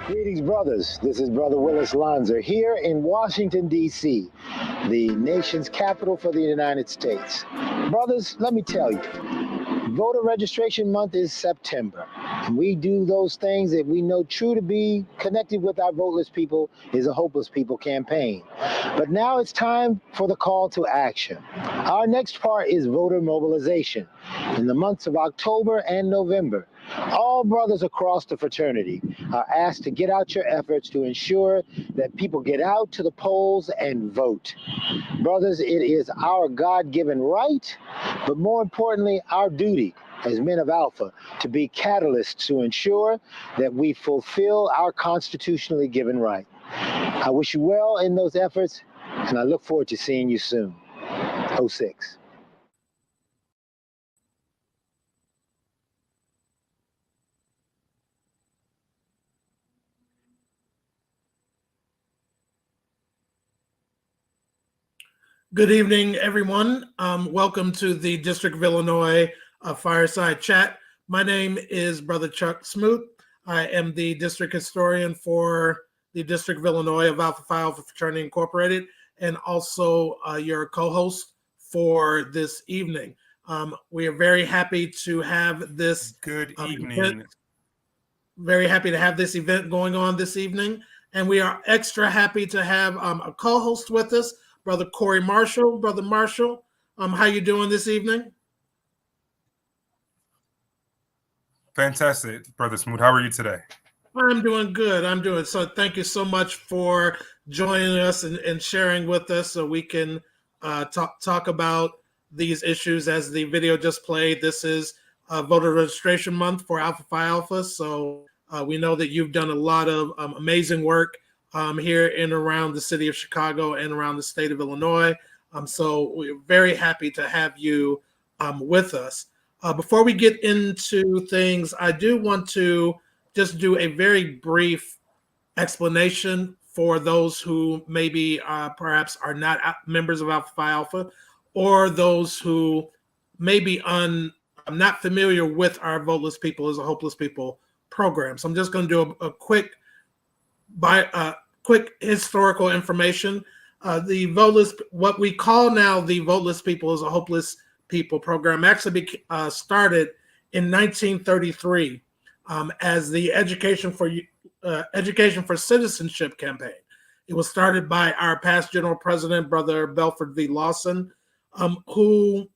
Greetings, brothers. This is Brother Willis Lanza here in Washington, D.C., the nation's capital for the United States. Brothers, let me tell you, voter registration month is September. And we do those things that we know true to be connected with our voteless people is a hopeless people campaign. But now it's time for the call to action. Our next part is voter mobilization. In the months of October and November, all brothers across the fraternity are asked to get out your efforts to ensure that people get out to the polls and vote. Brothers, it is our God-given right, but more importantly, our duty as men of Alpha to be catalysts to ensure that we fulfill our constitutionally given right. I wish you well in those efforts, and I look forward to seeing you soon. 06. Good evening, everyone. Welcome to the District of Illinois Fireside Chat. My name is Brother Chuck Smoot. I am the district historian for the District of Illinois of Alpha Phi Alpha Fraternity Incorporated, and also your co-host for this evening. We are very happy to have this event. Very happy to have this event going on this evening, and we are extra happy to have a co-host with us, Brother Corey Marshall. Brother Marshall, how you doing this evening? Fantastic, Brother Smoot. How are you today? I'm doing good. So thank you so much for joining us and sharing with us so we can talk about these issues. As the video just played, this is voter registration month for Alpha Phi Alpha. So we know that you've done a lot of amazing work here in around the city of Chicago and around the state of Illinois. So we're very happy to have you with us. Before we get into things, I do want to just do a very brief explanation for those who maybe perhaps are not members of Alpha Phi Alpha, or those who may be not familiar with our Voteless People as a Hopeless People program. So I'm just going to do a quick historical information. The Voteless, what we call now the Voteless People as a Hopeless People program, actually started in 1933 as the Education for Citizenship campaign. It was started by our past General President, Brother Belford V. Lawson, who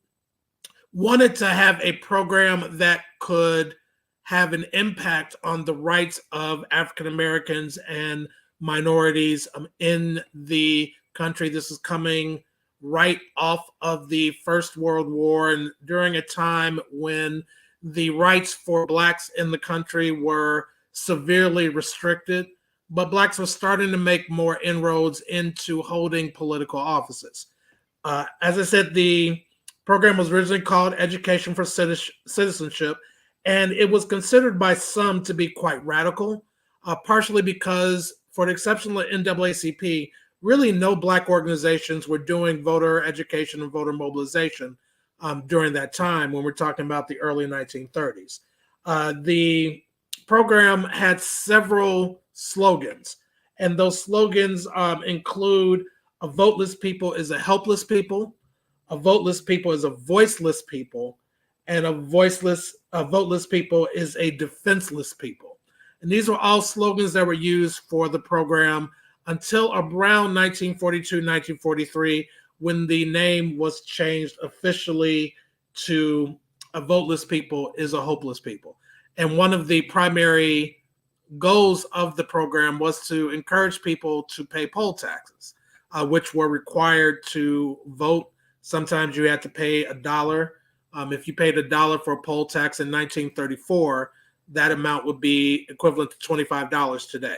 wanted to have a program that could have an impact on the rights of African Americans and minorities in the country. This is coming right off of the First World War, and during a time when the rights for Blacks in the country were severely restricted, but Blacks were starting to make more inroads into holding political offices. As I said, the program was originally called Education for Citizenship, and it was considered by some to be quite radical, partially because, for the exception of the NAACP, really no Black organizations were doing voter education and voter mobilization during that time, when we're talking about the early 1930s. The program had several slogans, and those slogans include: a voteless people is a helpless people, a voteless people is a voiceless people, and a voteless people is a defenseless people. And these were all slogans that were used for the program until around 1942, 1943, when the name was changed officially to a voteless people is a hopeless people. And one of the primary goals of the program was to encourage people to pay poll taxes, which were required to vote. Sometimes you had to pay $1 If you paid $1 for a poll tax in 1934, that amount would be equivalent to $25 today.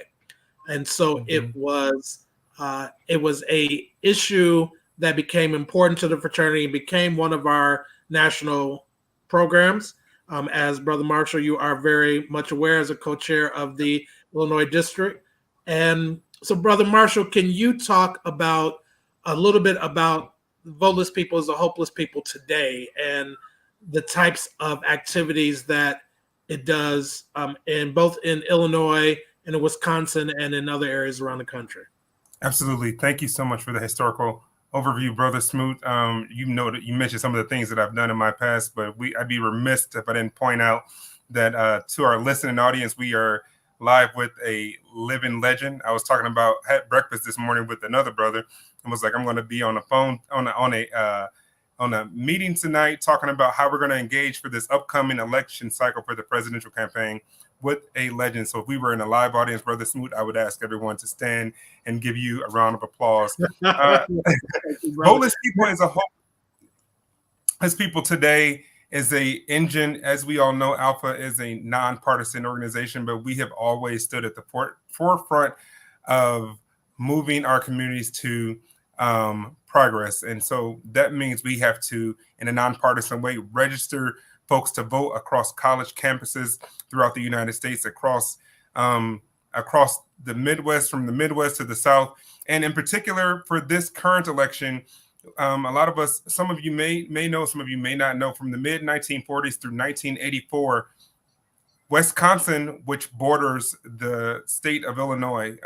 And so it was a issue that became important to the fraternity, became one of our national programs. As Brother Marshall, you are very much aware as a co-chair of the Illinois district. And so, Brother Marshall, can you talk about a little bit about voteless people as a hopeless people today and the types of activities that it does in both in Illinois and in Wisconsin and in other areas around the country? Absolutely. Thank you so much for the historical overview, Brother Smoot. You know that you mentioned some of the things that I've done in my past, but I'd be remiss if I didn't point out that to our listening audience, we are live with a living legend. I was talking about, had breakfast this morning with another brother and was like, I'm going to be on the phone on a meeting tonight talking about how we're going to engage for this upcoming election cycle for the presidential campaign with a legend. So if we were in a live audience, Brother Smoot, I would ask everyone to stand and give you a round of applause. Voteless people as people today is a engine. As we all know, Alpha is a nonpartisan organization, but we have always stood at the forefront of moving our communities to progress. And so that means we have to, in a nonpartisan way, register folks to vote across college campuses throughout the United States, across the Midwest, from the Midwest to the South. And in particular, for this current election, a lot of us, some of you may know, some of you may not know, from the mid-1940s through 1984, Wisconsin, which borders the state of Illinois,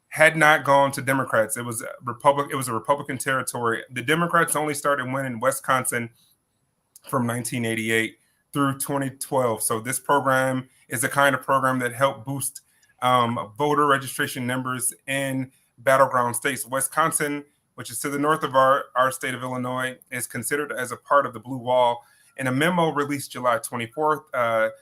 had not gone to Democrats. It was a Republican territory. The Democrats only started winning Wisconsin from 1988 through 2012. So this program is the kind of program that helped boost voter registration numbers in battleground states. Wisconsin, which is to the north of our state of Illinois, is considered as a part of the Blue Wall. In a memo released July 24th,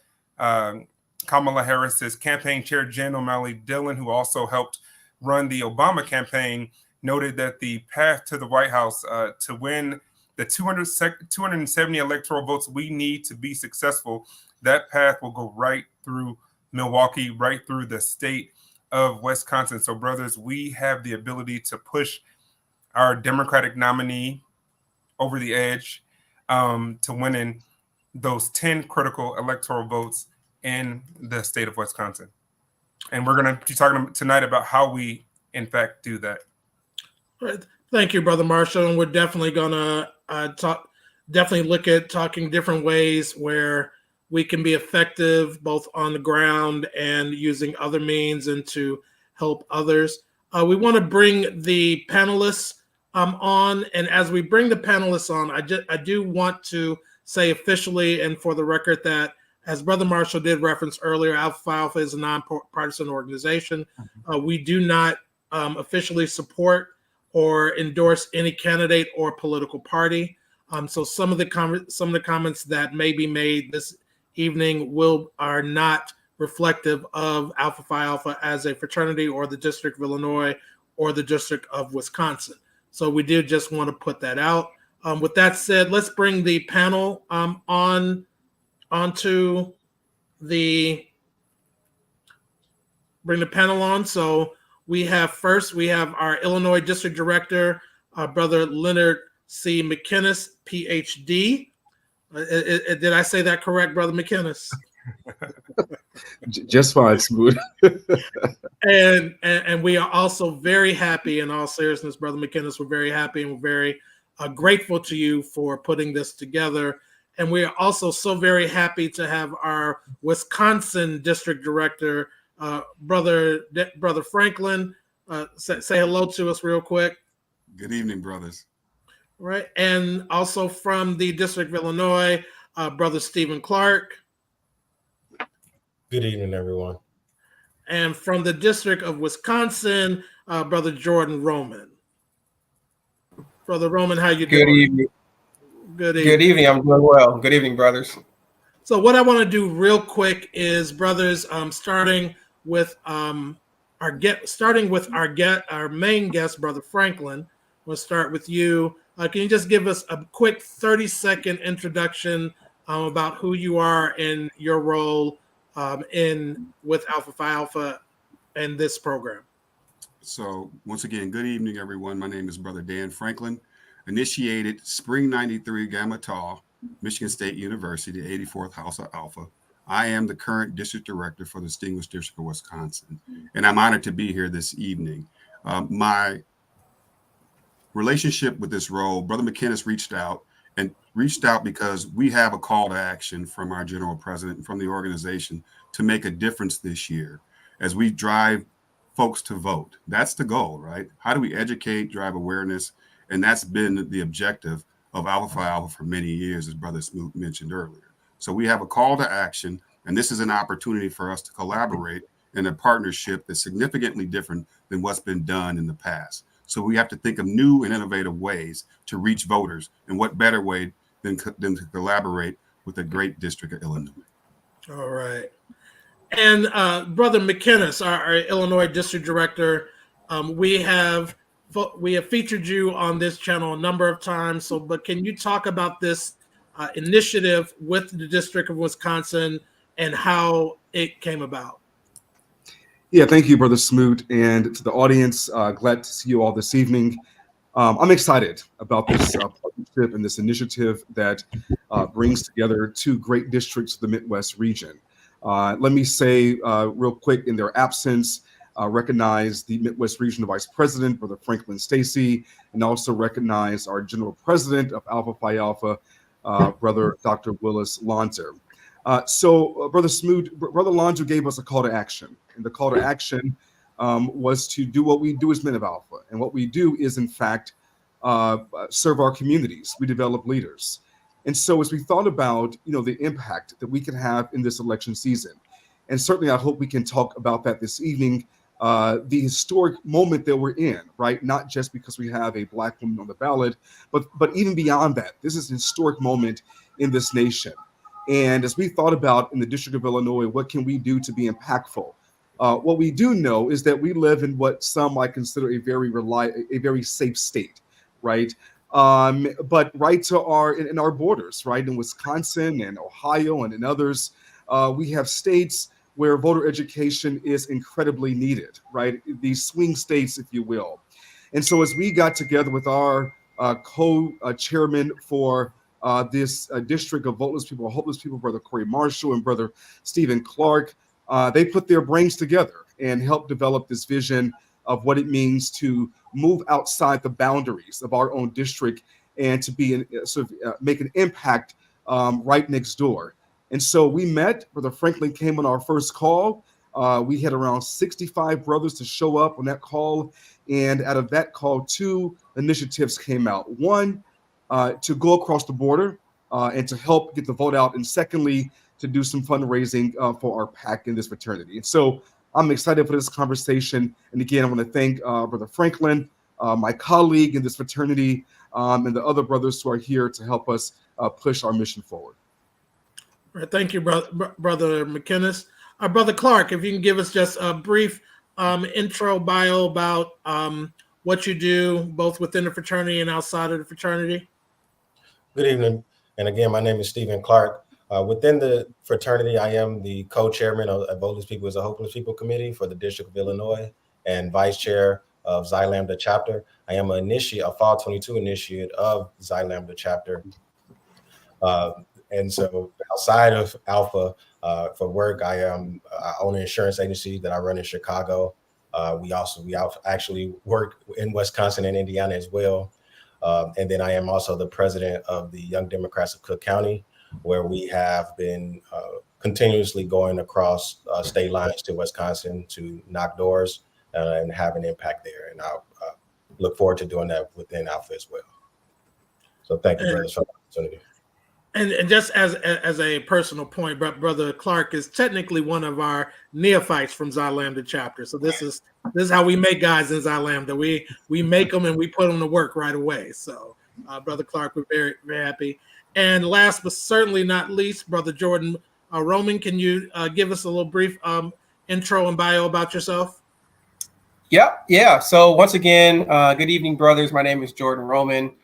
Kamala Harris's campaign chair, Jen O'Malley Dillon, who also helped run the Obama campaign, noted that the path to the White House to win the 270 electoral votes we need to be successful, that path will go right through Milwaukee, right through the state of Wisconsin. So, brothers, we have the ability to push our Democratic nominee over the edge to winning those 10 critical electoral votes in the state of Wisconsin. And we're going to be talking tonight about how we, in fact, do that. Right. Thank you, Brother Marshall. And we're definitely going to look at talking different ways where we can be effective both on the ground and using other means and to help others. We want to bring the panelists on. And as we bring the panelists on, I do want to say officially and for the record that, as Brother Marshall did reference earlier, Alpha Phi Alpha is a nonpartisan organization. We do not officially support or endorse any candidate or political party. So some of the comments that may be made this evening are not reflective of Alpha Phi Alpha as a fraternity or the District of Illinois or the District of Wisconsin. So we did just want to put that out. With that said, let's bring the panel onto bring the panel on. So we have our Illinois District Director, Brother Leonard C. McInnes, PhD. Did I say that correct, Brother McInnes? Just fine, Smooth. and we are also very happy, in all seriousness, Brother McInnes, we're very happy and we're very grateful to you for putting this together. And we are also so very happy to have our Wisconsin District Director, Brother Franklin, say hello to us real quick. Good evening, brothers. Right. And also from the District of Illinois, Brother Stephen Clark. Good evening, everyone. And from the District of Wisconsin, Brother Jordan Roman. Brother Roman, how you doing? Good evening. Good evening. Good evening. I'm doing well. Good evening, brothers. So what I want to do real quick is, brothers, starting with our main guest, Brother Franklin. We'll start with you. Can you just give us a quick 30-second introduction about who you are and your role with Alpha Phi Alpha and this program? So once again, good evening, everyone. My name is Brother Dan Franklin. Initiated Spring 93 Gamma Tau, Michigan State University, 84th House of Alpha. I am the current district director for the Distinguished District of Wisconsin, and I'm honored to be here this evening. My relationship with this role, Brother McInnes reached out because we have a call to action from our general president and from the organization to make a difference this year as we drive folks to vote. That's the goal, right? How do we educate, drive awareness? And that's been the objective of Alpha Phi Alpha for many years, as Brother Smoot mentioned earlier. So we have a call to action, and this is an opportunity for us to collaborate in a partnership that's significantly different than what's been done in the past. So we have to think of new and innovative ways to reach voters, and what better way than to collaborate with the great District of Illinois. All right. And Brother McInnes, our Illinois District Director, we have featured you on this channel a number of times. But can you talk about this initiative with the District of Wisconsin and how it came about? Yeah, thank you, Brother Smoot, and to the audience. Glad to see you all this evening. I'm excited about this partnership and this initiative that brings together two great districts of the Midwest region. Let me say real quick, in their absence, recognize the Midwest Regional Vice President, Brother Franklin Stacy, and also recognize our General President of Alpha Phi Alpha, Brother Dr. Willis Lonzer. Brother Smoot, Brother Lonzer gave us a call to action, and the call to action was to do what we do as men of Alpha, and what we do is, in fact, serve our communities. We develop leaders. And so as we thought about, the impact that we can have in this election season, and certainly I hope we can talk about that this evening, the historic moment that we're in, right? Not just because we have a Black woman on the ballot, but even beyond that, this is a historic moment in this nation. And as we thought about in the District of Illinois, what can we do to be impactful? What we do know is that we live in what some might consider a very safe state, right? But right to our borders, right, in Wisconsin and Ohio and in others, we have states where voter education is incredibly needed, right? These swing states, if you will. And so as we got together with our co-chairman for this district of voteless people, hopeless people, Brother Corey Marshall and Brother Stephen Clark, they put their brains together and helped develop this vision of what it means to move outside the boundaries of our own district and to be make an impact right next door. And so we met. Brother Franklin came on our first call. We had around 65 brothers to show up on that call. And out of that call, two initiatives came out. One, to go across the border and to help get the vote out. And secondly, to do some fundraising for our PAC in this fraternity. And so I'm excited for this conversation. And again, I want to thank Brother Franklin, my colleague in this fraternity, and the other brothers who are here to help us push our mission forward. All right, thank you, Brother McInnes. Brother Clark, if you can give us just a brief intro bio about what you do, both within the fraternity and outside of the fraternity. Good evening. And again, my name is Stephen Clark. Within the fraternity, I am the co-chairman of Voteless People is a Hopeless People Committee for the District of Illinois and vice chair of Xi Lambda chapter. I am a Fall 22 initiate of Xi Lambda chapter. And so outside of Alpha, for work, I own an insurance agency that I run in Chicago. We actually work in Wisconsin and Indiana as well. And then I am also the president of the Young Democrats of Cook County, where we have been continuously going across state lines to Wisconsin to knock doors and have an impact there. And I look forward to doing that within Alpha as well. So thank you, brothers, for the opportunity. And just as a personal point, Brother Clark is technically one of our neophytes from Xi Lambda chapter. So this is how we make guys in Xi Lambda. We make them and we put them to work right away. So Brother Clark, we're very, very happy. And last but certainly not least, Brother Jordan Roman, can you give us a little brief intro and bio about yourself? Yeah. So once again, good evening, brothers. My name is Jordan Roman.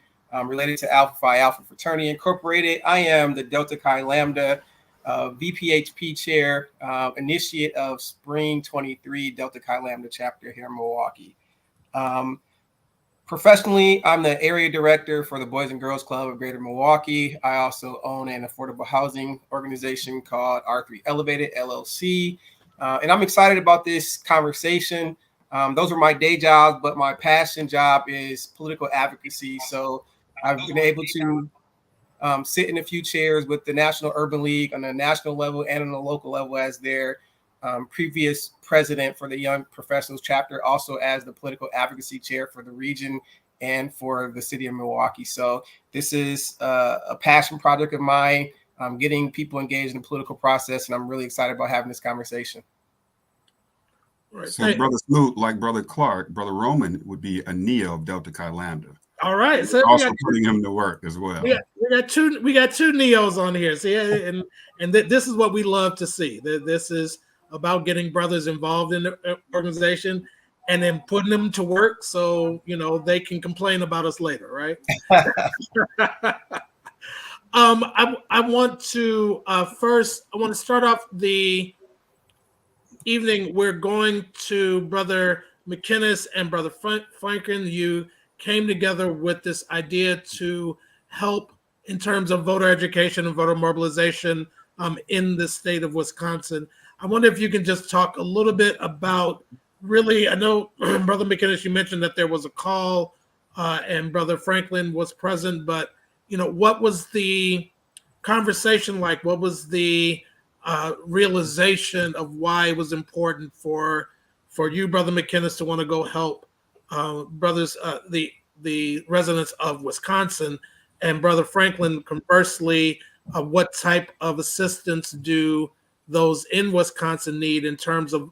related to Alpha Phi Alpha Fraternity Incorporated. I am the Delta Chi Lambda VPHP chair, initiate of Spring 23 Delta Chi Lambda chapter here in Milwaukee. Professionally, I'm the area director for the Boys and Girls Club of Greater Milwaukee. I also own an affordable housing organization called R3 Elevated LLC. And I'm excited about this conversation. Those are my day jobs, but my passion job is political advocacy. So I've been able to sit in a few chairs with the National Urban League on a national level and on the local level as their previous president for the Young Professionals chapter, also as the political advocacy chair for the region and for the city of Milwaukee. So this is a passion project of mine, getting people engaged in the political process, and I'm really excited about having this conversation. Right. So Brother Smoot, like Brother Clark, Brother Roman would be a neo of Delta Chi Lambda. All right, so also putting him to work as well. We got two neos on here. See, and this is what we love to see. This is about getting brothers involved in the organization and then putting them to work so they can complain about us later, right? I want to start off the evening. We're going to Brother McInnes and Brother Franklin. You came together with this idea to help in terms of voter education and voter mobilization in the state of Wisconsin. I wonder if you can just talk a little bit about really, I know Brother McInnes, you mentioned that there was a call and Brother Franklin was present, but what was the conversation like? What was the realization of why it was important for you, Brother McInnes, to want to go help brothers, the residents of Wisconsin, and Brother Franklin, conversely, what type of assistance do those in Wisconsin need in terms of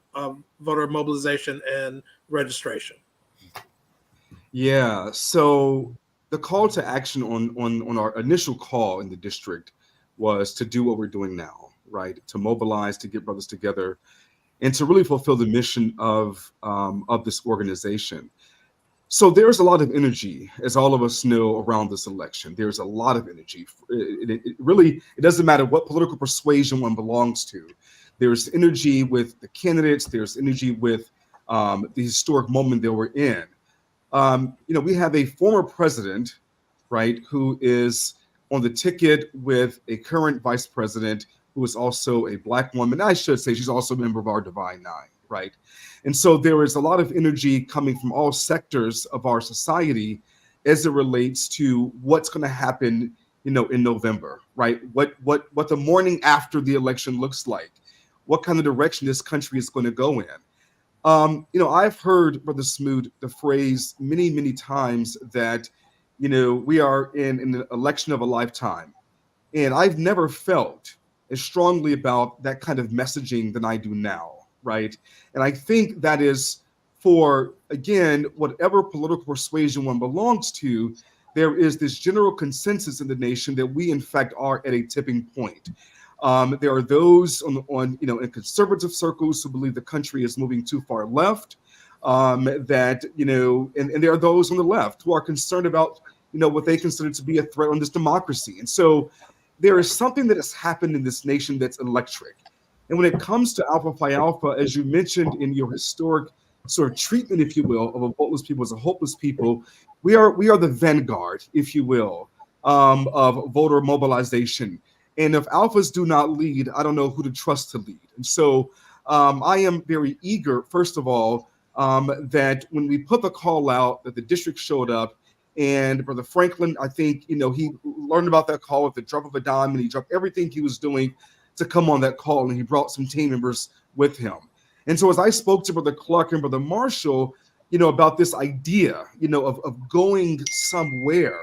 voter mobilization and registration? Yeah, so the call to action on our initial call in the district was to do what we're doing now, right? To mobilize, to get brothers together, and to really fulfill the mission of this organization. So there's a lot of energy, as all of us know, around this election. There's a lot of energy. It doesn't matter what political persuasion one belongs to. There's energy with the candidates. There's energy with the historic moment that we're in. We have a former president, right, who is on the ticket with a current vice president who is also a Black woman. I should say she's also a member of our Divine Nine, right? And so there is a lot of energy coming from all sectors of our society as it relates to what's going to happen, in November, right? What the morning after the election looks like, what kind of direction this country is going to go in. I've heard, Brother Smoot, the phrase many, many times that, we are in an election of a lifetime. And I've never felt as strongly about that kind of messaging than I do now. Right. And I think that is for, again, whatever political persuasion one belongs to, there is this general consensus in the nation that we, in fact, are at a tipping point. There are those in conservative circles who believe the country is moving too far left, and there are those on the left who are concerned about, what they consider to be a threat on this democracy. And so there is something that has happened in this nation that's electric. And when it comes to Alpha Phi Alpha, as you mentioned in your historic sort of treatment, if you will, of a voteless people as a hopeless people, we are the vanguard, if you will, of voter mobilization. And if alphas do not lead, I don't know who to trust to lead. And so I am very eager, first of all, that when we put the call out, that the district showed up. And Brother Franklin, I think, he learned about that call with the drop of a dime, and he dropped everything he was doing to come on that call, and he brought some team members with him. And so as I spoke to Brother Clark and Brother Marshall, about this idea, of going somewhere,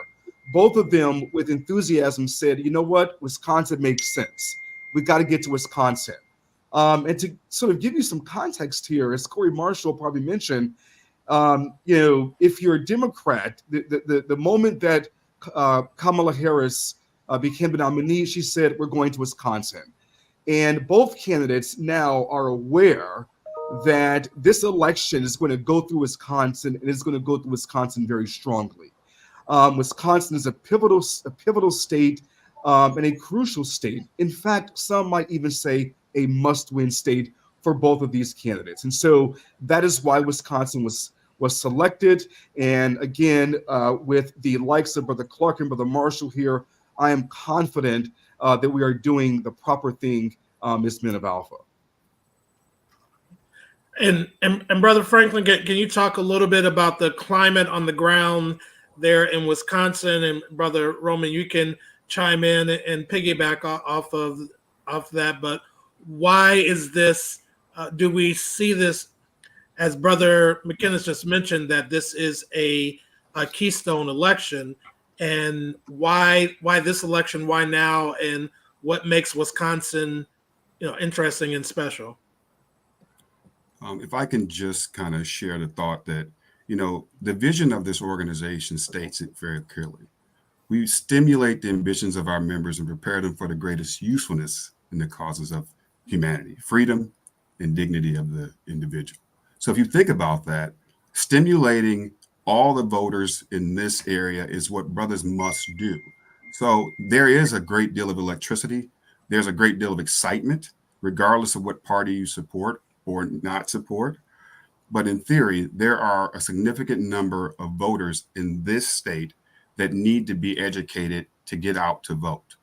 both of them with enthusiasm said, you know what, Wisconsin makes sense. We got to get to Wisconsin. And to sort of give you some context here, as Corey Marshall probably mentioned, if you're a Democrat, the moment that Kamala Harris became the nominee, she said, we're going to Wisconsin. And both candidates now are aware that this election is going to go through Wisconsin, and it's going to go through Wisconsin very strongly. Wisconsin is a pivotal state and a crucial state. In fact, some might even say a must-win state for both of these candidates. And so that is why Wisconsin was selected. And again, with the likes of Brother Clark and Brother Marshall here, I am confident that we are doing the proper thing as men of Alpha. And Brother Franklin, can you talk a little bit about the climate on the ground there in Wisconsin? And Brother Roman, you can chime in and piggyback off of that. But why is this? Do we see this, as Brother McKinnis just mentioned, that this is a keystone election? And why this election? Why now? And what makes Wisconsin, interesting and special? If I can just kind of share the thought that, the vision of this organization states it very clearly. We stimulate the ambitions of our members and prepare them for the greatest usefulness in the causes of humanity, freedom, and dignity of the individual. So if you think about that, stimulating all the voters in this area is what brothers must do. So there is a great deal of electricity. There's a great deal of excitement, regardless of what party you support or not support. But in theory, there are a significant number of voters in this state that need to be educated to get out to vote.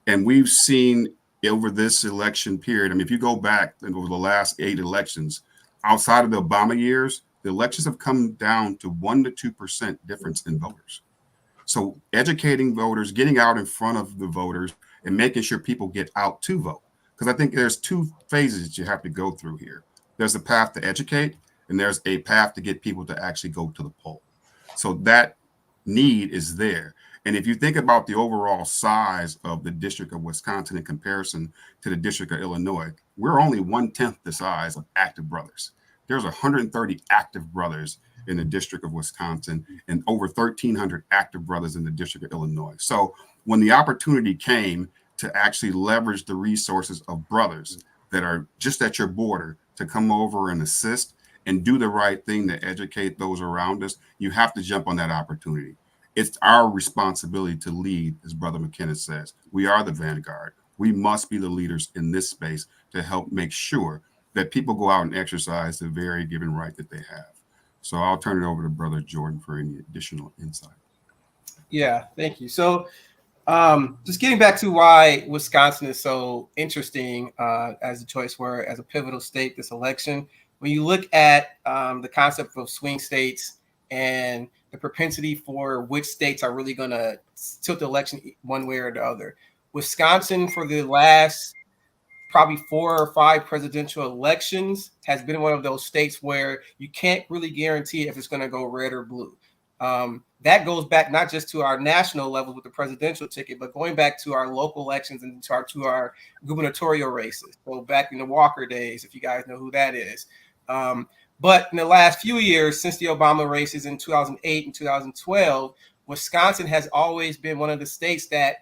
And we've seen over this election period, I mean, if you go back over the last 8 elections, outside of the Obama years, the elections have come down to 1% to 2% difference in voters. So educating voters, getting out in front of the voters, and making sure people get out to vote. Because I think there's 2 phases that you have to go through here. There's a path to educate, and there's a path to get people to actually go to the poll. So that need is there. And if you think about the overall size of the District of Wisconsin in comparison to the District of Illinois, we're only 1/10 the size of active brothers. There's 130 active brothers in the District of Wisconsin and over 1,300 active brothers in the District of Illinois. So when the opportunity came to actually leverage the resources of brothers that are just at your border to come over and assist and do the right thing to educate those around us, you have to jump on that opportunity. It's our responsibility to lead, as Brother McKinnis says. We are the vanguard. We must be the leaders in this space to help make sure that people go out and exercise the very given right that they have. So I'll turn it over to Brother Jordan for any additional insight. Yeah, thank you. So just getting back to why Wisconsin is so interesting as a choice word, as a pivotal state this election. When you look at the concept of swing states and the propensity for which states are really going to tilt the election one way or the other, Wisconsin for the last probably 4 or 5 presidential elections has been one of those states where you can't really guarantee if it's going to go red or blue. That goes back not just to our national level with the presidential ticket, but going back to our local elections and to our gubernatorial races. So back in the Walker days, if you guys know who that is. But in the last few years, since the Obama races in 2008 and 2012, Wisconsin has always been one of the states that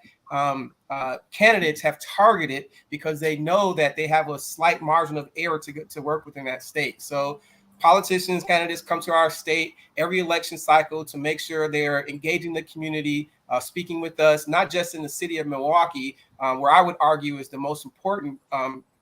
candidates have targeted because they know that they have a slight margin of error to work within that state. So politicians, candidates come to our state every election cycle to make sure they're engaging the community, speaking with us, not just in the city of Milwaukee, where I would argue is the most important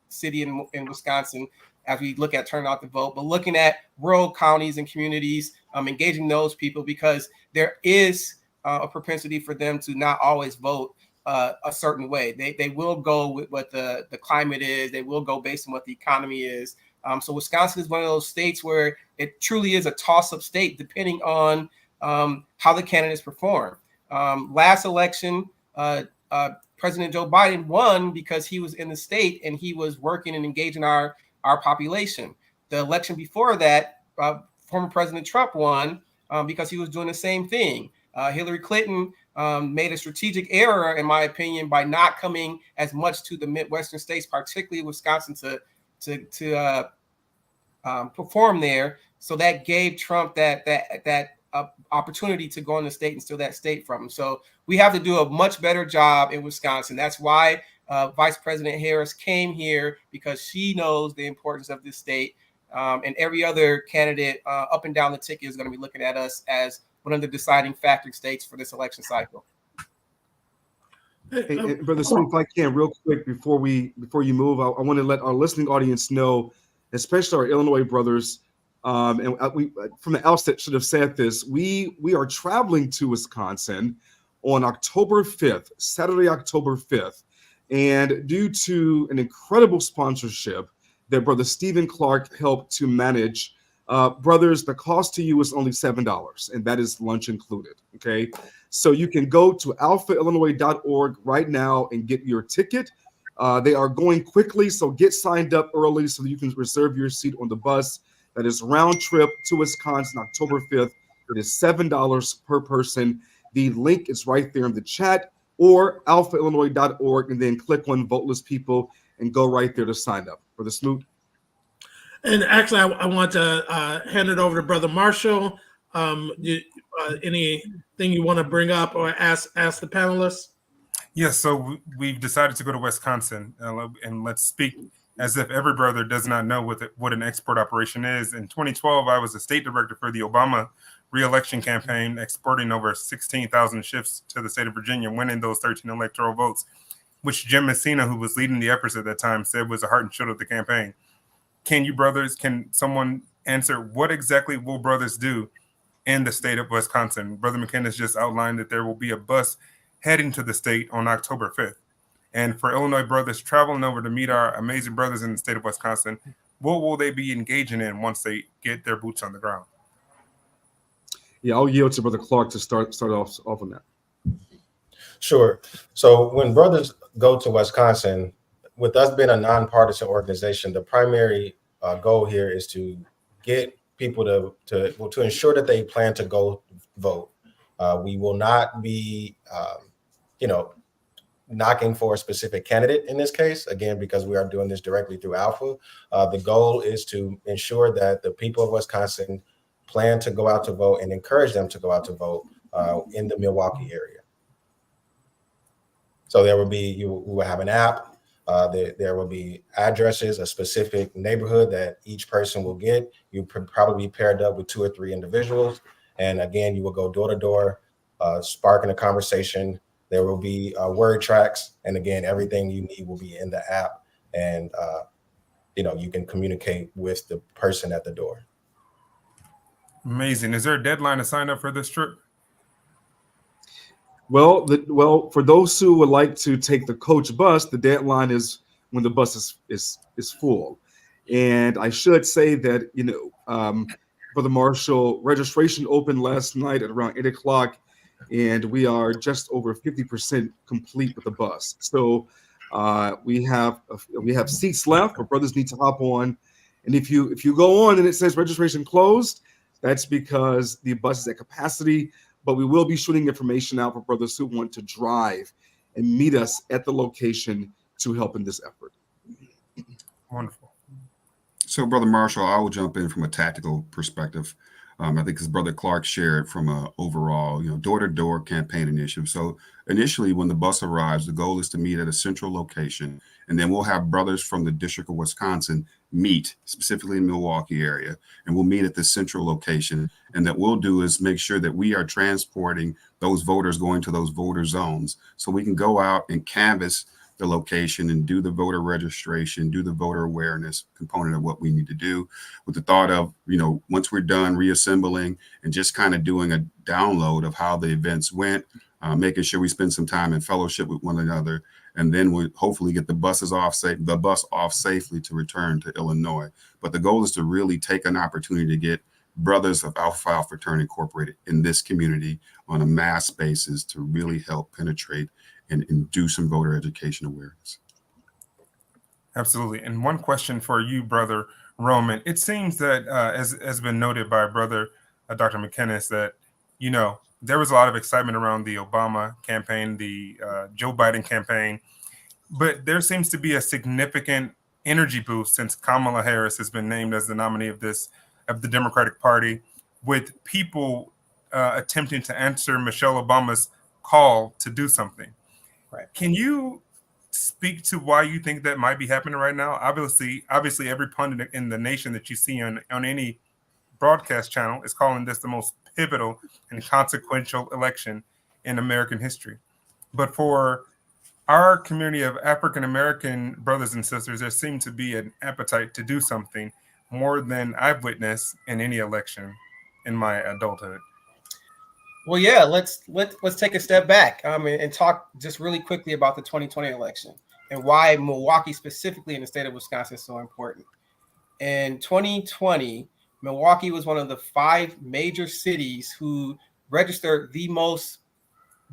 city in Wisconsin as we look at turning out the vote, but looking at rural counties and communities, engaging those people, because there is a propensity for them to not always vote a certain way. They will go with what the climate is. They will go based on what the economy is. So Wisconsin is one of those states where it truly is a toss-up state, depending on how the candidates perform. Last election, President Joe Biden won because he was in the state and he was working and engaging our population. The election before that, former President Trump won because he was doing the same thing. Hillary Clinton made a strategic error, in my opinion, by not coming as much to the Midwestern states, particularly Wisconsin, to perform there. So that gave Trump that opportunity to go in the state and steal that state from him. So we have to do a much better job in Wisconsin. That's why Vice President Harris came here, because she knows the importance of this state. And every other candidate up and down the ticket is going to be looking at us as one of the deciding factor states for this election cycle. Hey, Brother Smith, if I can, real quick before you move, I want to let our listening audience know, especially our Illinois brothers, and we from the outset should have said this. We are traveling to Wisconsin on October 5th, Saturday, October 5th, and due to an incredible sponsorship that Brother Stephen Clark helped to manage, brothers, the cost to you is only $7, and that is lunch included. Okay. So you can go to alphaillinois.org right now and get your ticket. They are going quickly, so get signed up early so that you can reserve your seat on the bus. That is round trip to Wisconsin, October 5th. It is $7 per person. The link is right there in the chat, or alphaillinois.org, and then click on Voteless People and go right there to sign up. Brother Smoot. And actually, I want to hand it over to Brother Marshall. Anything you want to bring up or ask the panelists? Yes, so we've decided to go to Wisconsin, and let's speak as if every brother does not know what an export operation is. In 2012, I was the state director for the Obama re-election campaign, exporting over 16,000 ships to the state of Virginia, winning those 13 electoral votes, which Jim Messina, who was leading the efforts at that time, said was the heart and shoulder of the campaign. Can someone answer what exactly will brothers do in the state of Wisconsin? Brother McKinnis just outlined that there will be a bus heading to the state on October 5th. And for Illinois brothers traveling over to meet our amazing brothers in the state of Wisconsin, what will they be engaging in once they get their boots on the ground? Yeah, I'll yield to Brother Clark to start off on that. Sure. So when brothers go to Wisconsin, with us being a nonpartisan organization, the primary goal here is to get people to ensure that they plan to go vote. We will not be, knocking for a specific candidate in this case, again, because we are doing this directly through Alpha. The goal is to ensure that the people of Wisconsin plan to go out to vote and encourage them to go out to vote in the Milwaukee area. So we will have an app. There will be addresses, a specific neighborhood that each person will get. You probably be paired up with 2 or 3 individuals. And again, you will go door to door, sparking a conversation. There will be word tracks. And again, everything you need will be in the app. And, you can communicate with the person at the door. Amazing. Is there a deadline to sign up for this trip? Well, for those who would like to take the coach bus, the deadline is when the bus is full. And I should say that, Brother Marshall, registration opened last night at around 8 o'clock, and we are just over 50% complete with the bus. So we have seats left, but brothers need to hop on. And if you go on and it says registration closed, that's because the bus is at capacity. But we will be shooting information out for brothers who want to drive and meet us at the location to help in this effort. Wonderful. So, Brother Marshall, I will jump in from a tactical perspective. I think as Brother Clark shared from an overall, door-to-door campaign initiative. So initially, when the bus arrives, the goal is to meet at a central location, and then we'll have brothers from the District of Wisconsin meet specifically in the Milwaukee area, and we'll meet at this central location. And that we'll do is make sure that we are transporting those voters going to those voter zones, so we can go out and canvass the location and do the voter registration, do the voter awareness component of what we need to do, with the thought of, once we're done reassembling and just kind of doing a download of how the events went, making sure we spend some time in fellowship with one another, and then we'll hopefully get the bus off safely to return to Illinois. But the goal is to really take an opportunity to get brothers of Alpha Phi Alpha Fraternity Incorporated in this community on a mass basis to really help penetrate and do some voter education awareness. Absolutely. And one question for you, Brother Roman. It seems that, as has been noted by Brother Dr. McKinnis, that, there was a lot of excitement around the Obama campaign, the Joe Biden campaign, but there seems to be a significant energy boost since Kamala Harris has been named as the nominee of the Democratic Party, with people attempting to answer Michelle Obama's call to do something. Right. Can you speak to why you think that might be happening right now? Obviously, every pundit in the nation that you see on any broadcast channel is calling this the most pivotal and consequential election in American history. But for our community of African American brothers and sisters, there seemed to be an appetite to do something more than I've witnessed in any election in my adulthood. Well, yeah, let's take a step back and talk just really quickly about the 2020 election and why Milwaukee specifically in the state of Wisconsin is so important. In 2020, Milwaukee was one of the 5 major cities who registered the most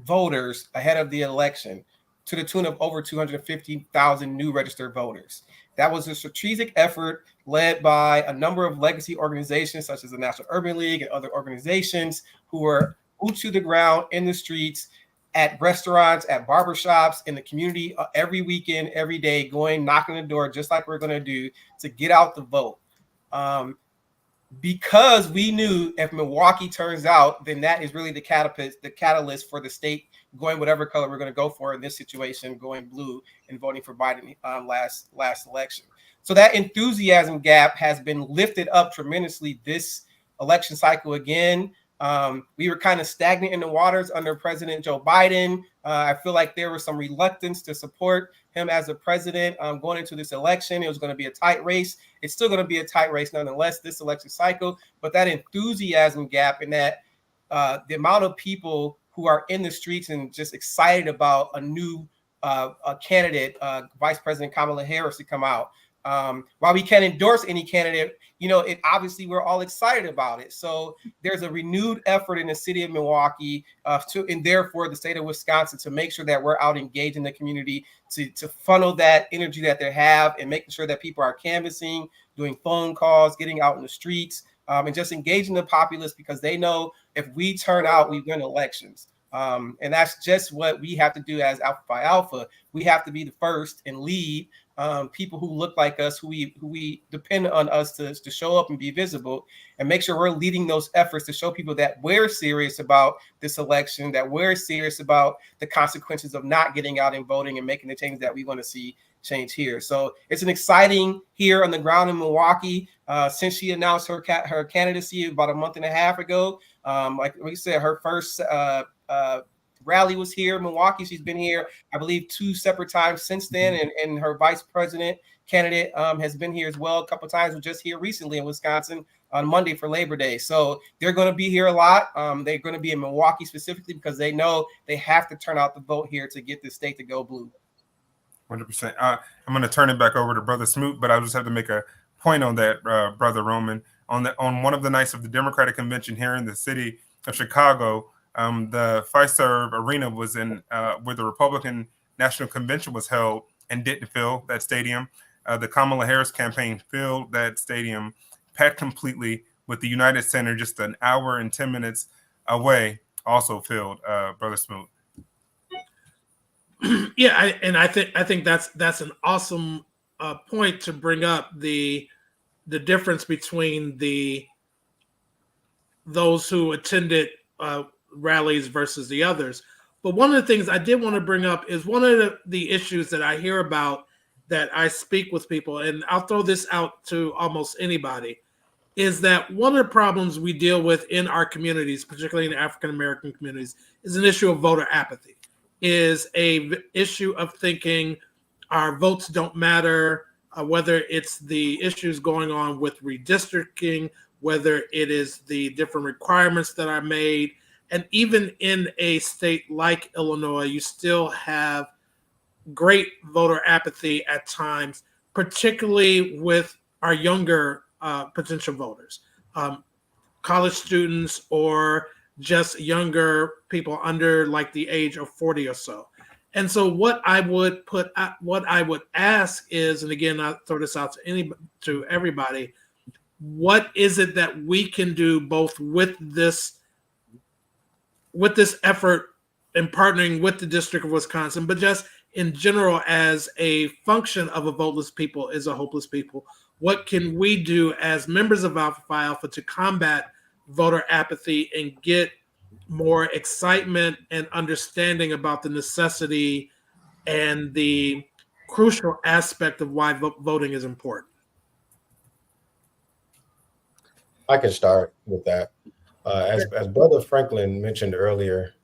voters ahead of the election, to the tune of over 250,000 new registered voters. That was a strategic effort led by a number of legacy organizations such as the National Urban League and other organizations who were boots to the ground in the streets, at restaurants, at barbershops, in the community every weekend, every day, going, knocking on the door, just like we're going to do, to get out the vote. Because we knew if Milwaukee turns out, then that is really the catalyst for the state going whatever color we're going to go for in this situation, going blue and voting for Biden last election. So that enthusiasm gap has been lifted up tremendously this election cycle again. We were kind of stagnant in the waters under President Joe Biden. I feel like there was some reluctance to support him as a president going into this election. It was going to be a tight race. It's still going to be a tight race nonetheless this election cycle. But that enthusiasm gap and that the amount of people who are in the streets and just excited about a new candidate, Vice President Kamala Harris, to come out. While we can't endorse any candidate, it obviously we're all excited about it. So there's a renewed effort in the city of Milwaukee and therefore the state of Wisconsin to make sure that we're out engaging the community to funnel that energy that they have and making sure that people are canvassing, doing phone calls, getting out in the streets, and just engaging the populace because they know if we turn out, we win elections. And that's just what we have to do as Alpha Phi Alpha. We have to be the first and lead people who look like us, who we depend on us to show up and be visible, and make sure we're leading those efforts to show people that we're serious about this election, that we're serious about the consequences of not getting out and voting and making the change that we want to see change here. So it's an exciting here on the ground in Milwaukee. Since she announced her candidacy about a month and a half ago, like we said, her first rally was here in Milwaukee. She's been here, I believe, 2 separate times since then, and her vice president candidate has been here as well a couple of times. We're just here recently in Wisconsin on Monday for Labor Day. So they're going to be here a lot. They're going to be in Milwaukee specifically because they know they have to turn out the vote here to get the state to go blue. 100%. I'm going to turn it back over to Brother Smoot, but I just have to make a point on that, Brother Roman. On one of the nights of the Democratic Convention here in the city of Chicago, the Fiserv Arena was in where the Republican National Convention was held and didn't fill that stadium. The Kamala Harris campaign filled that stadium, packed completely, with the United Center just an hour and 10 minutes away, also filled. Brother Smoot. Yeah, I think that's an awesome point to bring up, the difference between those who attended rallies versus the others. But one of the things I did want to bring up is one of the issues that I hear about, that I speak with people, and I'll throw this out to almost anybody, is that one of the problems we deal with in our communities, particularly in the African American communities, is an issue of voter apathy, is a issue of thinking our votes don't matter, whether it's the issues going on with redistricting, whether it is the different requirements that are made. And even in a state like Illinois, you still have great voter apathy at times, particularly with our younger potential voters, college students, or just younger people under like the age of 40 or so. And so what I would ask is, and again, I throw this out to everybody, what is it that we can do both with this effort and partnering with the District of Wisconsin, but just in general as a function of a voteless people is a hopeless people? What can we do as members of Alpha Phi Alpha to combat voter apathy and get more excitement and understanding about the necessity and the crucial aspect of why voting is important? I can start with that. As Brother Franklin mentioned earlier,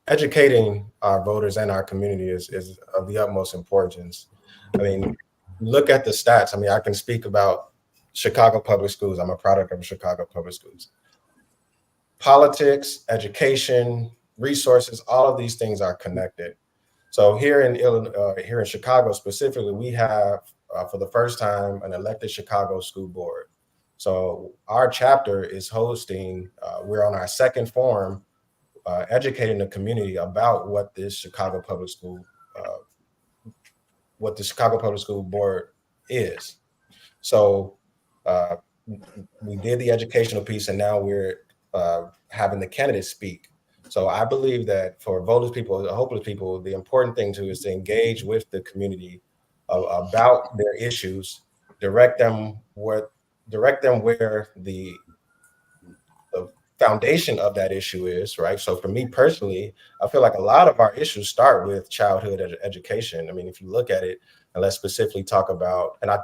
educating our voters and our community is of the utmost importance. I mean, look at the stats. I mean, I can speak about Chicago public schools. I'm a product of Chicago public schools. Politics, education, resources, all of these things are connected. So here in Illinois, here in Chicago specifically, we have for the first time an elected Chicago school board. So our chapter is hosting. We're on our second forum, educating the community about what this Chicago Public School, what the Chicago Public School Board is. So we did the educational piece, and now we're having the candidates speak. So I believe that for voteless people, the hopeless people, the important thing too is to engage with the community about their issues, direct them where the foundation of that issue is, right? So for me personally, I feel like a lot of our issues start with childhood education. I mean, if you look at it, and let's specifically talk about, and I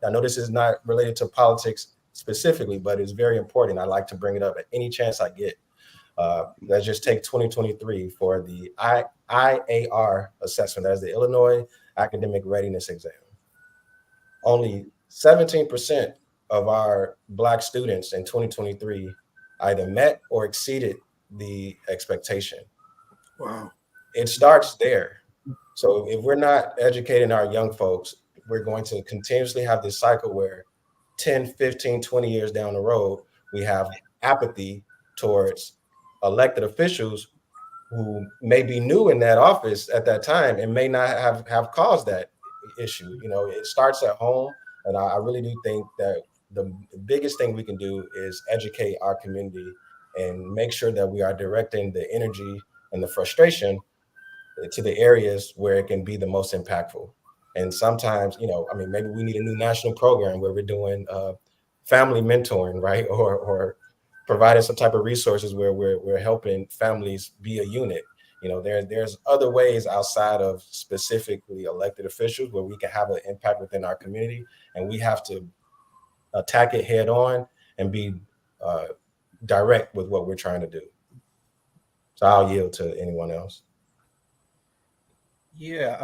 know this is not related to politics specifically, but it's very important. I like to bring it up at any chance I get. Let's just take 2023 for the IAR assessment. That's the Illinois Academic Readiness Exam. Only 17% of our Black students in 2023 either met or exceeded the expectation. Wow. It starts there. So if we're not educating our young folks, we're going to continuously have this cycle where 10, 15, 20 years down the road, we have apathy towards elected officials who may be new in that office at that time and may not have caused that issue. You know, it starts at home. And I really do think that the biggest thing we can do is educate our community and make sure that we are directing the energy and the frustration to the areas where it can be the most impactful. And sometimes, maybe we need a new national program where we're doing family mentoring, right? Or providing some type of resources where we're helping families be a unit. There's other ways outside of specifically elected officials where we can have an impact within our community, and we have to attack it head on and be direct with what we're trying to do. So I'll yield to anyone else. Yeah,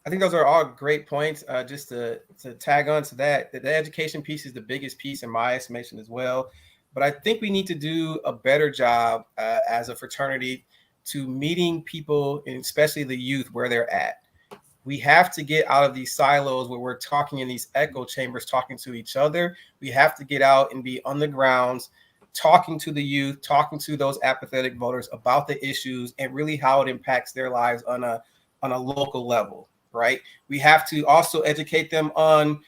I think those are all great points. Just to tag on to that, the education piece is the biggest piece in my estimation as well. But I think we need to do a better job as a fraternity to meeting people, and especially the youth, where they're at. We have to get out of these silos where we're talking in these echo chambers, talking to each other. We have to get out and be on the grounds, talking to the youth, talking to those apathetic voters about the issues and really how it impacts their lives on a local level, right? We have to also educate them on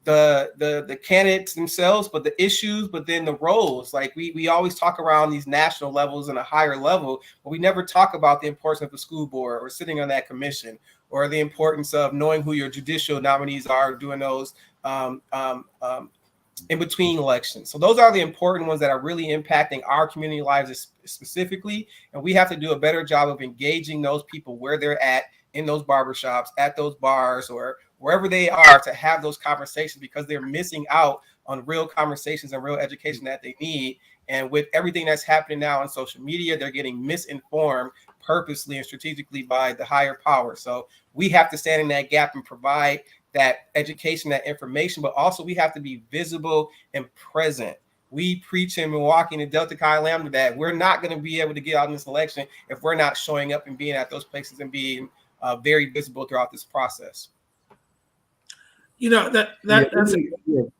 the candidates themselves, but the issues, but then the roles. Like we always talk around these national levels and a higher level, but we never talk about the importance of the school board or sitting on that commission, or the importance of knowing who your judicial nominees are, doing those in between elections. So those are the important ones that are really impacting our community lives specifically. And we have to do a better job of engaging those people where they're at, in those barbershops, at those bars, or wherever they are, to have those conversations, because they're missing out on real conversations and real education that they need. And with everything that's happening now on social media, they're getting misinformed purposely and strategically by the higher power. So we have to stand in that gap and provide that education, that information, but also we have to be visible and present. We preach in Milwaukee and in Delta Chi Lambda that we're not going to be able to get out in this election if we're not showing up and being at those places and being very visible throughout this process. That's interesting.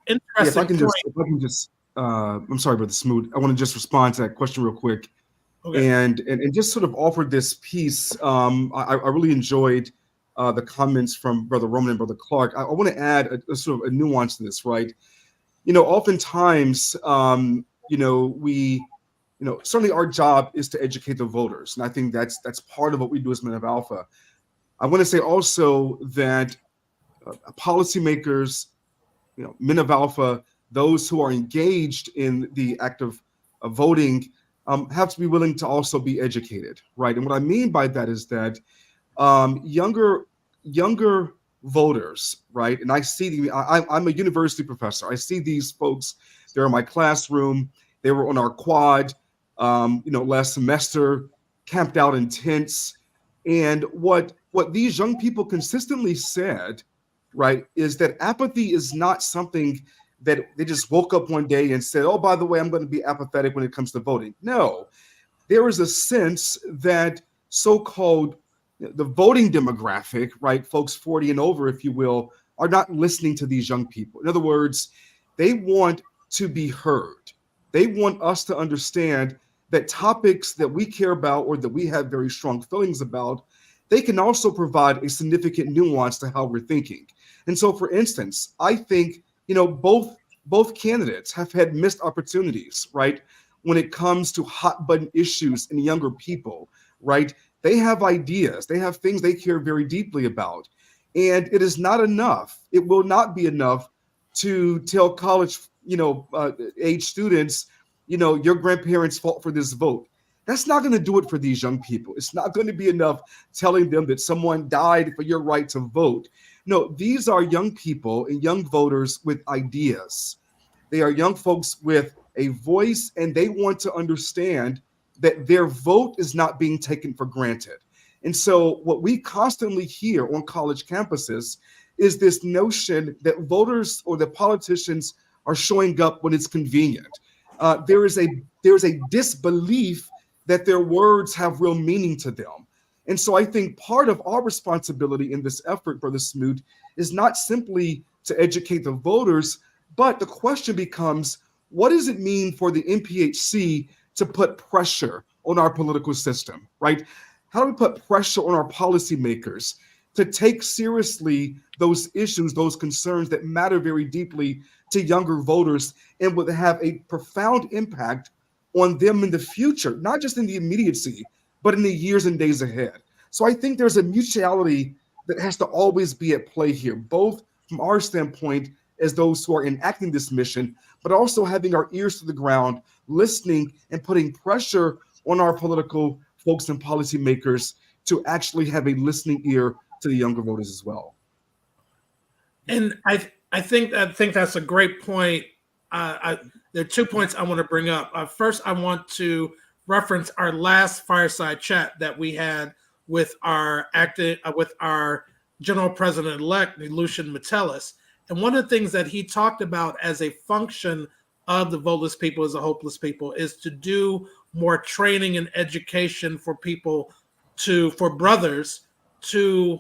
If I can just, I'm sorry, Brother Smoot. I want to just respond to that question real quick, Okay. and just sort of offer this piece. I really enjoyed the comments from Brother Roman and Brother Clark. I want to add a sort of a nuance to this, right? Oftentimes, we, certainly our job is to educate the voters, and I think that's part of what we do as Men of Alpha. I want to say also that policymakers, Men of Alpha, those who are engaged in the act of voting, have to be willing to also be educated, right? And what I mean by that is that younger voters, right? And I see I'm a university professor. I see these folks. They're in my classroom. They were on our quad, last semester, camped out in tents. And what these young people consistently said, right, is that apathy is not something that they just woke up one day and said, oh, by the way, I'm going to be apathetic when it comes to voting. No, there is a sense that so-called the voting demographic, right, folks 40 and over, if you will, are not listening to these young people. In other words, they want to be heard. They want us to understand that topics that we care about or that we have very strong feelings about, they can also provide a significant nuance to how we're thinking. And so, for instance, I think, both candidates have had missed opportunities, right? When it comes to hot button issues in younger people, right? They have ideas, they have things they care very deeply about. And it is not enough. It will not be enough to tell college, age students, your grandparents fought for this vote. That's not going to do it for these young people. It's not going to be enough telling them that someone died for your right to vote. No, these are young people and young voters with ideas. They are young folks with a voice, and they want to understand that their vote is not being taken for granted. And so what we constantly hear on college campuses is this notion that voters or the politicians are showing up when it's convenient. There is a disbelief that their words have real meaning to them. And so I think part of our responsibility in this effort, Brother Smoot, is not simply to educate the voters, but the question becomes, what does it mean for the NPHC to put pressure on our political system, right? How do we put pressure on our policymakers to take seriously those issues, those concerns that matter very deeply to younger voters and would have a profound impact on them in the future, not just in the immediacy, but in the years and days ahead? So I think there's a mutuality that has to always be at play here, both from our standpoint as those who are enacting this mission, but also having our ears to the ground, listening and putting pressure on our political folks and policymakers to actually have a listening ear to the younger voters as well. And I think that's a great point. There are 2 points I want to bring up. First, I want to reference our last fireside chat that we had with our General President-elect, Lucian Metellus. And one of the things that he talked about as a function of the voteless people as a hopeless people is to do more training and education for people for brothers to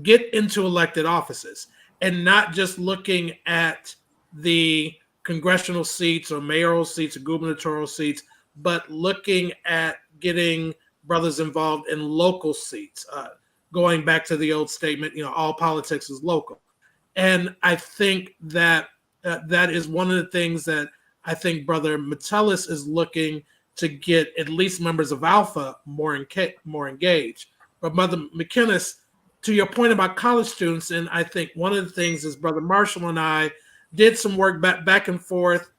get into elected offices, and not just looking at the congressional seats or mayoral seats or gubernatorial seats, but looking at getting brothers involved in local seats, going back to the old statement, all politics is local. And I think that that is one of the things that I think Brother Metellus is looking to get at least members of Alpha more engaged. But Mother McKinnis, to your point about college students, and I think one of the things is Brother Marshall and I did some work back and forth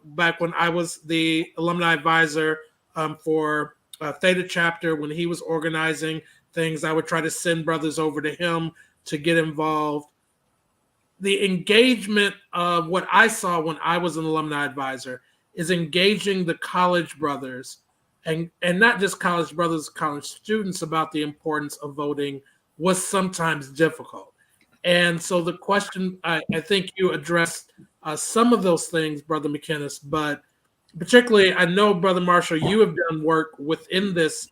back when I was the alumni advisor for Theta chapter. When he was organizing things, I would try to send brothers over to him to get involved. The engagement of what I saw when I was an alumni advisor is engaging the college brothers, and not just college brothers, college students, about the importance of voting was sometimes difficult. And so the question, I think you addressed some of those things, Brother McKinnis, but particularly, I know, Brother Marshall, you have done work within this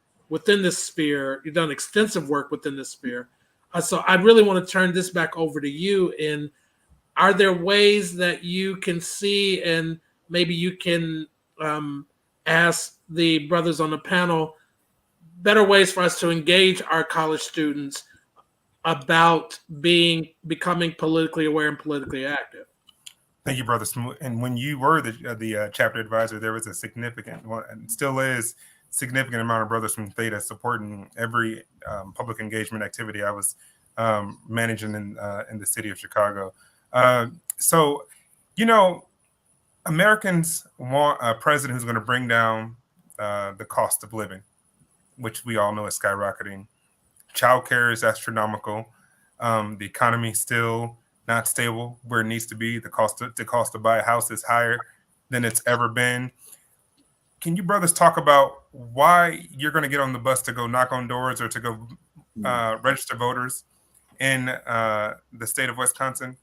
sphere. You've done extensive work within this sphere. So I really want to turn this back over to you. And are there ways that you can see, and maybe you can ask the brothers on the panel, better ways for us to engage our college students about becoming politically aware and politically active? Thank you, Brother Smoot. And when you were the chapter advisor, there was a significant, and still is, significant amount of brothers from Theta supporting every public engagement activity I was managing in the city of Chicago. So, Americans want a president who's going to bring down the cost of living, which we all know is skyrocketing. Childcare is astronomical. The economy still not stable where it needs to be. The cost to buy a house is higher than it's ever been. Can you brothers talk about why you're going to get on the bus to go knock on doors or to go register voters in the state of Wisconsin?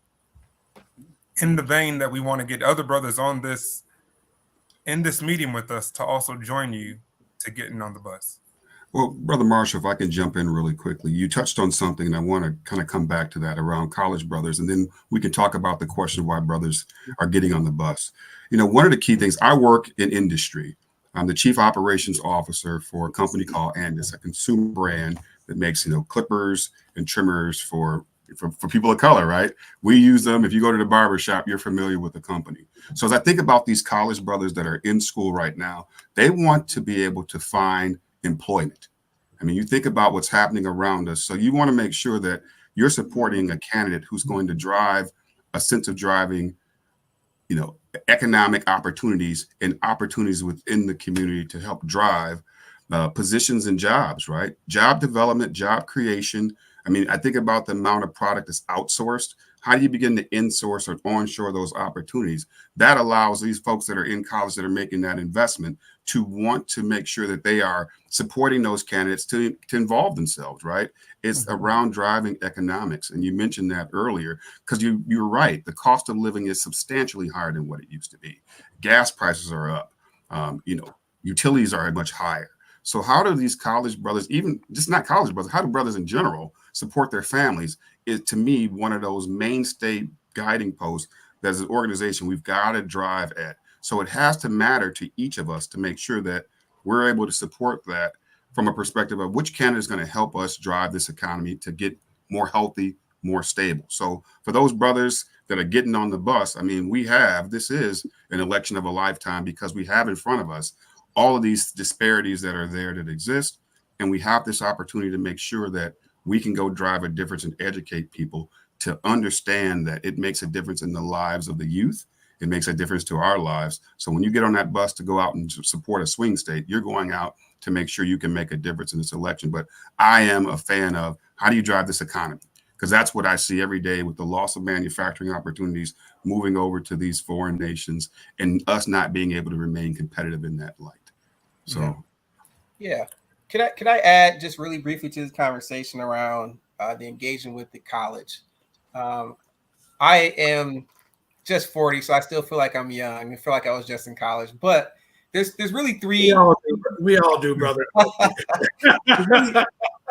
In the vein that we want to get other brothers on this in this meeting with us to also join you to getting on the bus. Well, Brother Marshall, if I can jump in really quickly, you touched on something, and I want to kind of come back to that around college brothers, and then we can talk about the question of why brothers are getting on the bus. One of the key things, I work in industry. I'm the chief operations officer for a company called Andis, a consumer brand that makes, clippers and trimmers for people of color, right? We use them. If you go to the barber shop, you're familiar with the company. So as I think about these college brothers that are in school right now, they want to be able to find employment. I mean, you think about what's happening around us. So you want to make sure that you're supporting a candidate who's going to drive a sense of driving, economic opportunities and opportunities within the community to help drive positions and jobs, right? Job development, job creation. I mean, I think about the amount of product that's outsourced. How do you begin to insource or onshore those opportunities? That allows these folks that are in college that are making that investment to want to make sure that they are supporting those candidates to involve themselves, right? It's around driving economics. And you mentioned that earlier, because you're right. The cost of living is substantially higher than what it used to be. Gas prices are up. Utilities are much higher. So how do these college brothers, even just not college brothers, how do brothers in general support their families is, to me, one of those mainstay guiding posts that as an organization we've got to drive at. So it has to matter to each of us to make sure that we're able to support that from a perspective of which candidate is going to help us drive this economy to get more healthy, more stable. So for those brothers that are getting on the bus, I mean, this is an election of a lifetime because we have in front of us all of these disparities that are there that exist. And we have this opportunity to make sure that we can go drive a difference and educate people to understand that it makes a difference in the lives of the youth. It makes a difference to our lives. So when you get on that bus to go out and support a swing state, you're going out to make sure you can make a difference in this election. But I am a fan of how do you drive this economy? Because that's what I see every day with the loss of manufacturing opportunities moving over to these foreign nations and us not being able to remain competitive in that light. So, yeah. Can I add just really briefly to this conversation around the engagement with the college? I am just 40, so I still feel like I'm young. I feel like I was just in college, but there's really three. We all do, brother.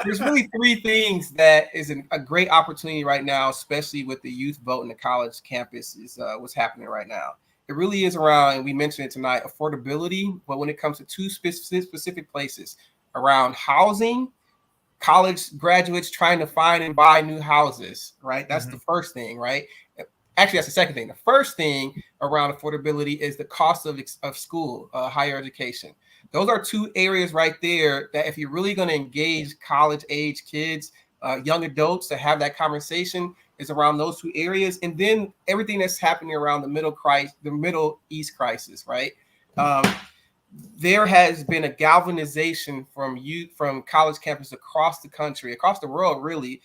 There's really three things that is a great opportunity right now, especially with the youth vote in the college campus is what's happening right now. It really is around, and we mentioned it tonight, affordability. But when it comes to two specific places around housing, college graduates trying to find and buy new houses, right? That's the first thing, right? Actually, that's the second thing. The first thing around affordability is the cost of school, higher education. Those are two areas right there that if you're really going to engage college age kids, young adults to have that conversation is around those two areas. And then everything that's happening around the Middle East crisis, right? There has been a galvanization from college campuses across the country, across the world, really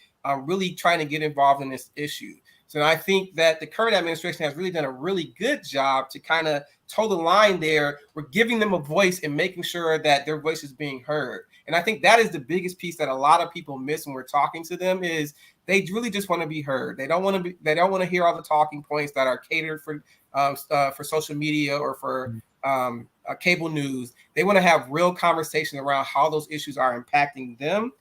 trying to get involved in this issue. So I think that the current administration has really done a really good job to kind of toe the line there. We're giving them a voice and making sure that their voice is being heard. And I think that is the biggest piece that a lot of people miss when we're talking to them is they really just want to be heard. They don't want to hear all the talking points that are catered for social media or for cable news. They want to have real conversation around how those issues are impacting them.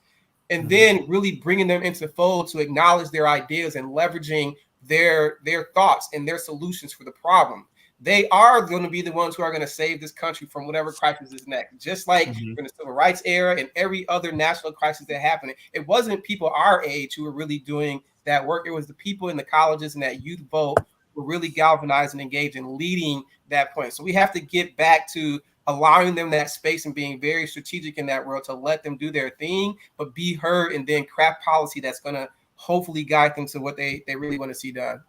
And then really bringing them into the fold to acknowledge their ideas and leveraging their thoughts and their solutions for the problem. They are going to be the ones who are going to save this country from whatever crisis is next. Just like in the civil rights era and every other national crisis that happened, it wasn't people our age who were really doing that work. It was the people in the colleges and that youth vote who were really galvanized and engaged and leading that point. So we have to get back to allowing them that space and being very strategic in that world to let them do their thing, but be heard and then craft policy that's going to hopefully guide them to what they really want to see done.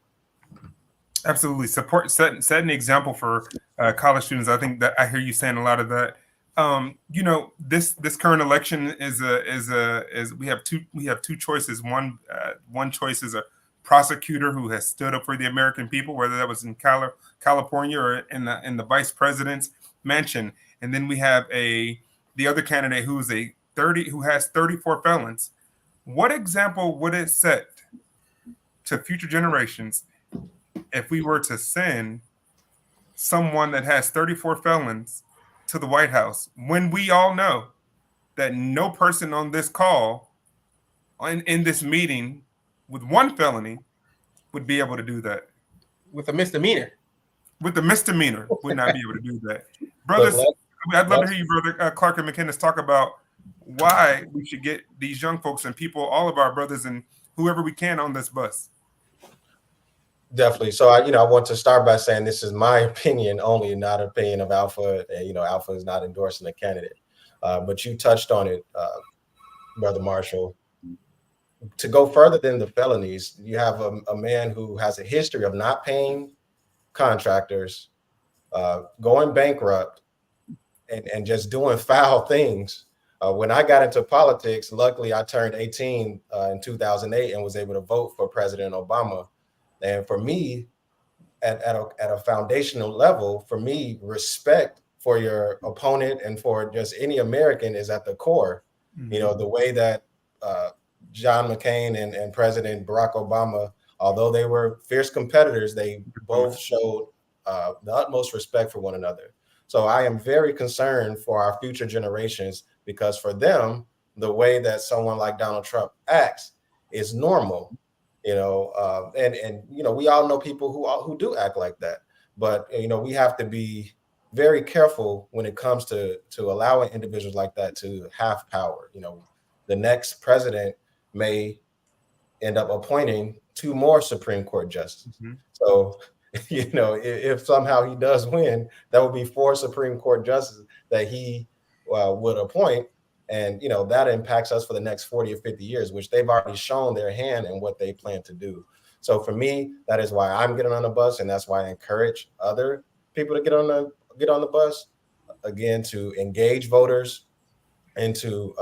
Absolutely. Set an example for college students. I think that I hear you saying a lot of that This current election is we have two choices. One choice is a prosecutor who has stood up for the American people, whether that was in California or in the vice president's mansion, and then we have the other candidate who has 34 felons. What example would it set to future generations if we were to send someone that has 34 felons to the White House when we all know that no person on this call in this meeting with one felony would be able to do that? With a misdemeanor. With the misdemeanor would not be able to do that. Brothers, I'd love to hear you, Brother Clark and McKinnis, talk about why we should get these young folks and people, all of our brothers and whoever we can on this bus. Definitely. So I want to start by saying this is my opinion only, not an opinion of Alpha. Alpha is not endorsing a candidate. But you touched on it, Brother Marshall. To go further than the felonies, you have a man who has a history of not paying contractors, going bankrupt, and just doing foul things. When I got into politics, luckily I turned 18 in 2008 and was able to vote for President Obama. And for me, at a foundational level, for me, respect for your opponent and for just any American is at the core. Mm-hmm. The way that John McCain and President Barack Obama, although they were fierce competitors, they both showed the utmost respect for one another. So I am very concerned for our future generations, because for them, the way that someone like Donald Trump acts is normal. We all know people who do act like that, but we have to be very careful when it comes to allowing individuals like that to have power. The next president may end up appointing 2 more Supreme Court justices. Mm-hmm. So, if somehow he does win, that would be 4 Supreme Court justices that he would appoint. And, that impacts us for the next 40 or 50 years, which they've already shown their hand and what they plan to do. So for me, that is why I'm getting on the bus. And that's why I encourage other people to get on the bus, again, to engage voters and to,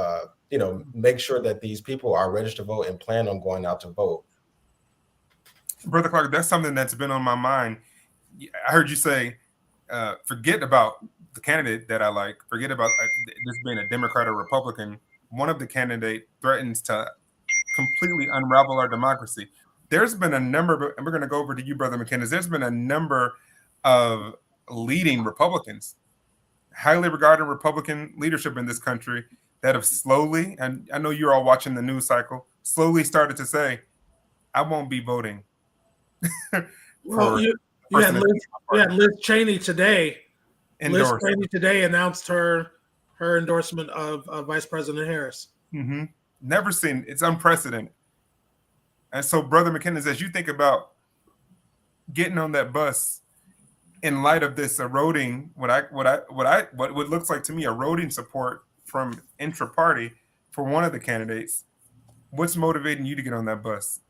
make sure that these people are registered to vote and plan on going out to vote. Brother Clark, that's something that's been on my mind. I heard you say, forget about the candidate that I like, forget about this being a Democrat or Republican. One of the candidates threatens to completely unravel our democracy. There's been a number, and we're going to go over to you, Brother McKinnis. There's been a number of leading Republicans, highly regarded Republican leadership in this country that have slowly, and I know you're all watching the news cycle, slowly started to say, I won't be voting. Well, you had Liz Cheney today. Liz Cheney today announced her endorsement of Vice President Harris. Mm-hmm. Never seen. It's unprecedented. And so, Brother McKinnis, as you think about getting on that bus in light of this eroding, what looks like to me eroding support from intra-party for one of the candidates, what's motivating you to get on that bus?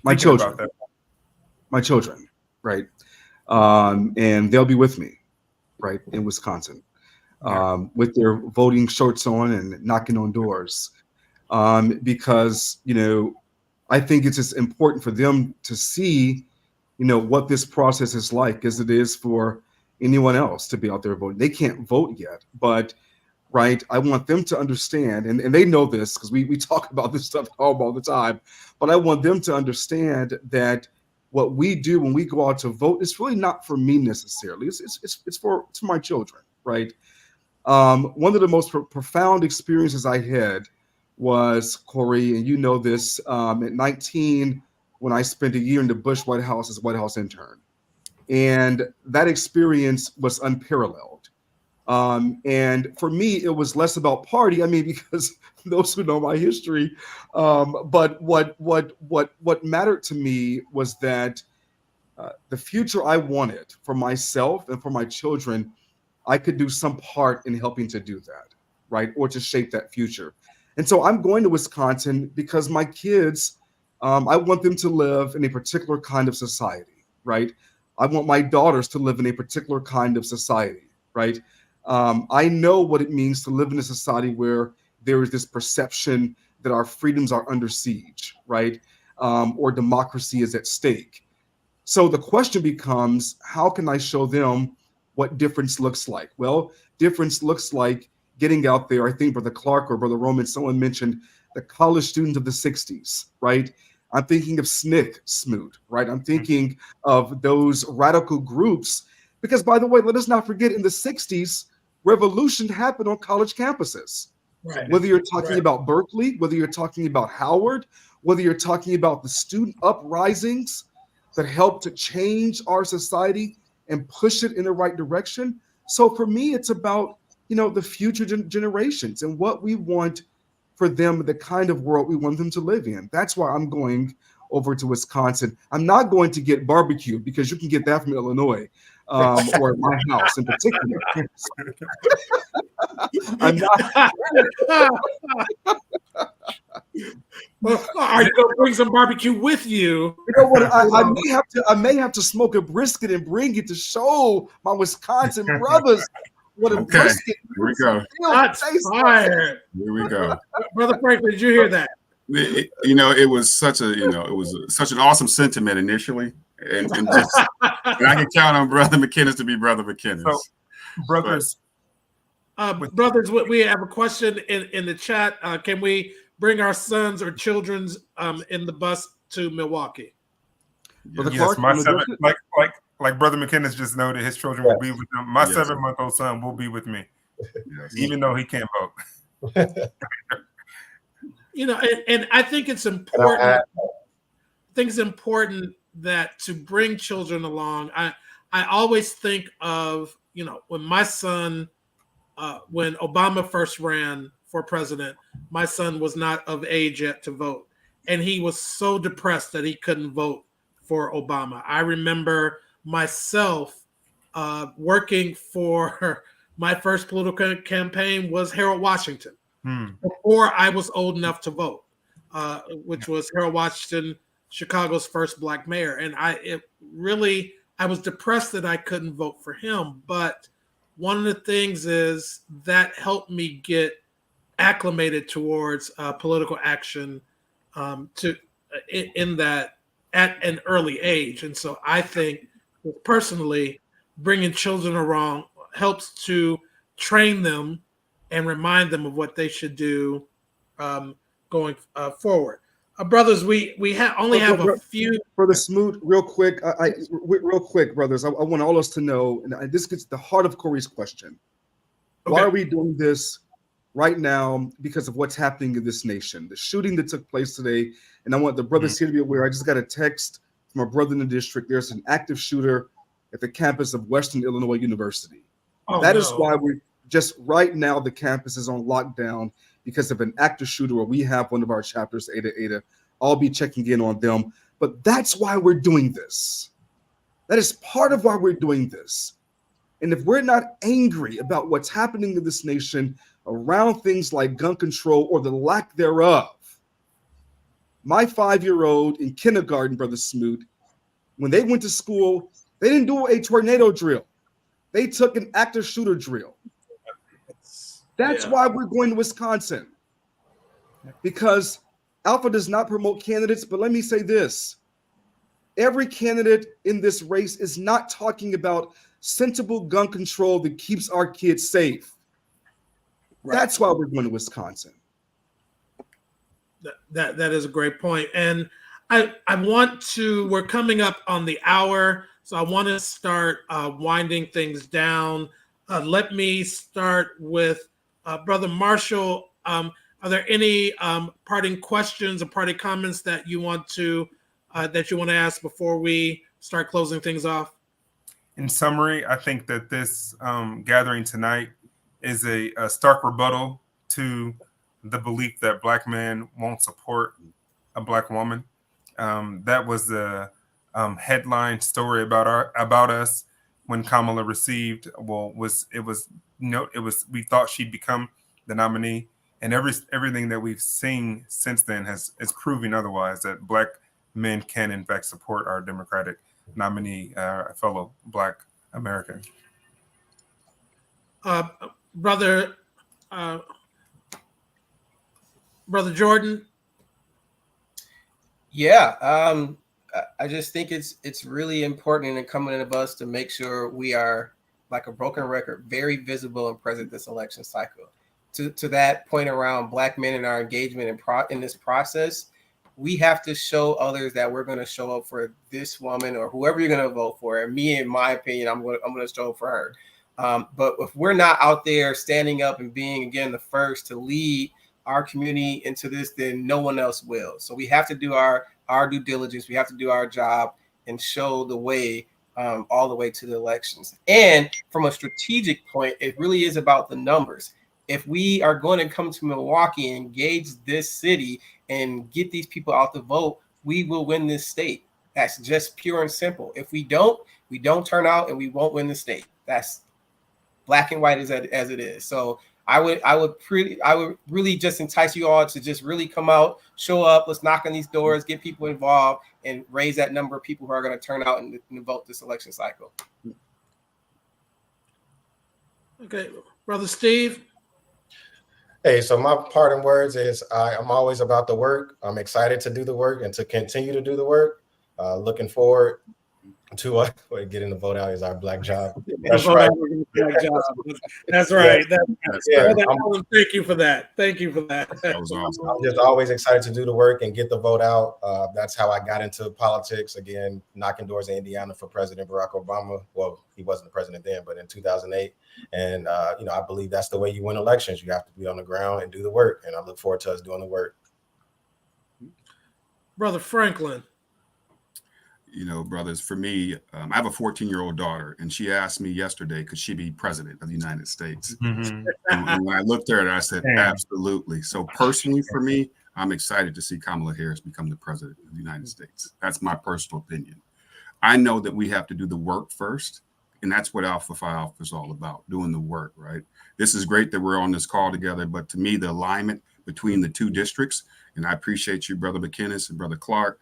My children, right? And they'll be with me, right, in Wisconsin, with their voting shirts on and knocking on doors, because I think it's just important for them to see, what this process is like, as it is for anyone else to be out there voting. They can't vote yet, but right, I want them to understand, and they know this because we talk about this stuff all the time, but I want them to understand that what we do when we go out to vote is really not for me necessarily. It's for my children, right? One of the most profound experiences I had was, Corey, and you know this, at 19, when I spent a year in the Bush White House as a White House intern. And that experience was unparalleled. And for me, it was less about party. I mean, because those who know my history, but what mattered to me was that the future I wanted for myself and for my children, I could do some part in helping to do that, right? Or to shape that future. And so I'm going to Wisconsin because my kids, I want them to live in a particular kind of society, right? I want my daughters to live in a particular kind of society, right? I know what it means to live in a society where there is this perception that our freedoms are under siege, right? Or democracy is at stake. So the question becomes, how can I show them what difference looks like? Well, difference looks like getting out there. I think Brother Clark or Brother Roman, someone mentioned the college students of the 60s, right? I'm thinking of SNCC, Smoot, right? I'm thinking of those radical groups. Because, by the way, let us not forget, in the 60s, revolution happened on college campuses. Right. Whether you're talking about Berkeley, whether you're talking about Howard, whether you're talking about the student uprisings that helped to change our society and push it in the right direction. So for me, it's about, the future generations and what we want for them, the kind of world we want them to live in. That's why I'm going over to Wisconsin. I'm not going to get barbecue because you can get that from Illinois, or at my house in particular. I'm not. Well, are you going to bring some barbecue with you? You know what? I may have to smoke a brisket and bring it to show my Wisconsin brothers what a brisket. Here we go. That's fire. Here we go. Brother Franklin, did you hear that? It was such such an awesome sentiment initially, and I can count on Brother McKinnis to be Brother McKinnis. So, brothers, brothers, we have a question in the chat. Can we bring our sons or children's in the bus to Milwaukee? Yes, my seven, like Brother McKinnis just noted, his children will be with them. My 7-month-old son will be with me, even though he can't vote. And I think it's important. I think it's important that to bring children along. I always think of when my son, when Obama first ran for president, my son was not of age yet to vote, and he was so depressed that he couldn't vote for Obama. I remember myself working for my first political campaign was Harold Washington before I was old enough to vote, which was Harold Washington, Chicago's first Black mayor. And I was depressed that I couldn't vote for him. But one of the things is that helped me get acclimated towards political action in that at an early age. And so I think personally, bringing children around helps to train them and remind them of what they should do going forward. Brothers, we only have a few. Brother Smoot, real quick, real quick, brothers, I want all us to know, and this gets to the heart of Corey's question. Okay. Why are we doing this right now? Because of what's happening in this nation, the shooting that took place today. And I want the brothers here to be aware. I just got a text from a brother in the district. There's an active shooter at the campus of Western Illinois University. That is why we just right now the campus is on lockdown because of an active shooter where we have one of our chapters, Ada. I'll be checking in on them. But that's why we're doing this. That is part of why we're doing this. And if we're not angry about what's happening in this nation around things like gun control or the lack thereof, my 5-year-old in kindergarten, Brother Smoot, when they went to school, they didn't do a tornado drill. They took an active shooter drill. That's why we're going to Wisconsin. Because Alpha does not promote candidates, but let me say this. Every candidate in this race is not talking about sensible gun control that keeps our kids safe. Right. That's why we're going to Wisconsin. That is a great point. And we're coming up on the hour, so I want to start winding things down. Let me start with Brother Marshall. Are there any parting questions or parting comments that you want to ask before we start closing things off? In summary, I think that this gathering tonight is a stark rebuttal to the belief that Black men won't support a Black woman. That was the headline story about us when Kamala received. We thought she'd become the nominee, and everything that we've seen since then is proving otherwise, that Black men can in fact support our Democratic nominee, fellow Black American. Brother uh, Brother Jordan. Yeah, I just think it's really important and incumbent of us to make sure we are, like a broken record, very visible and present this election cycle. To that point around Black men and our engagement in this process, we have to show others that we're going to show up for this woman or whoever you're going to vote for. And me, in my opinion, I'm going to show up for her. But if we're not out there standing up and being, again, the first to lead our community into this, then no one else will. So we have to do our due diligence. We have to do our job and show the way all the way to the elections. And from a strategic point, it really is about the numbers. If we are going to come to Milwaukee and engage this city and get these people out to vote, we will win this state. That's just pure and simple. If we don't turn out and we won't win the state. That's black and white as it is. So I would really just entice you all to just really come out, show up, let's knock on these doors, get people involved, and raise that number of people who are going to turn out and vote this election cycle. Okay, Brother Steve. Hey, so my parting words is I'm always about the work. I'm excited to do the work and to continue to do the work. Looking forward to getting the vote out is our black job. That's right. That's right. Thank you for that. Thank you for that. That was awesome. I'm just always excited to do the work and get the vote out. That's how I got into politics. Again, knocking doors in Indiana for President Barack Obama. Well, he wasn't the president then, but in 2008. And, I believe that's the way you win elections. You have to be on the ground and do the work. And I look forward to us doing the work. Brother Franklin. Brothers, for me, I have a 14-year-old daughter, and she asked me yesterday, could she be president of the United States? Mm-hmm. And when I looked at her, I said, absolutely. So personally, for me, I'm excited to see Kamala Harris become the president of the United States. That's my personal opinion. I know that we have to do the work first, and that's what Alpha Phi Alpha is all about, doing the work, right? This is great that we're on this call together, but to me, the alignment between the two districts, and I appreciate you, Brother McInnes and Brother Clark,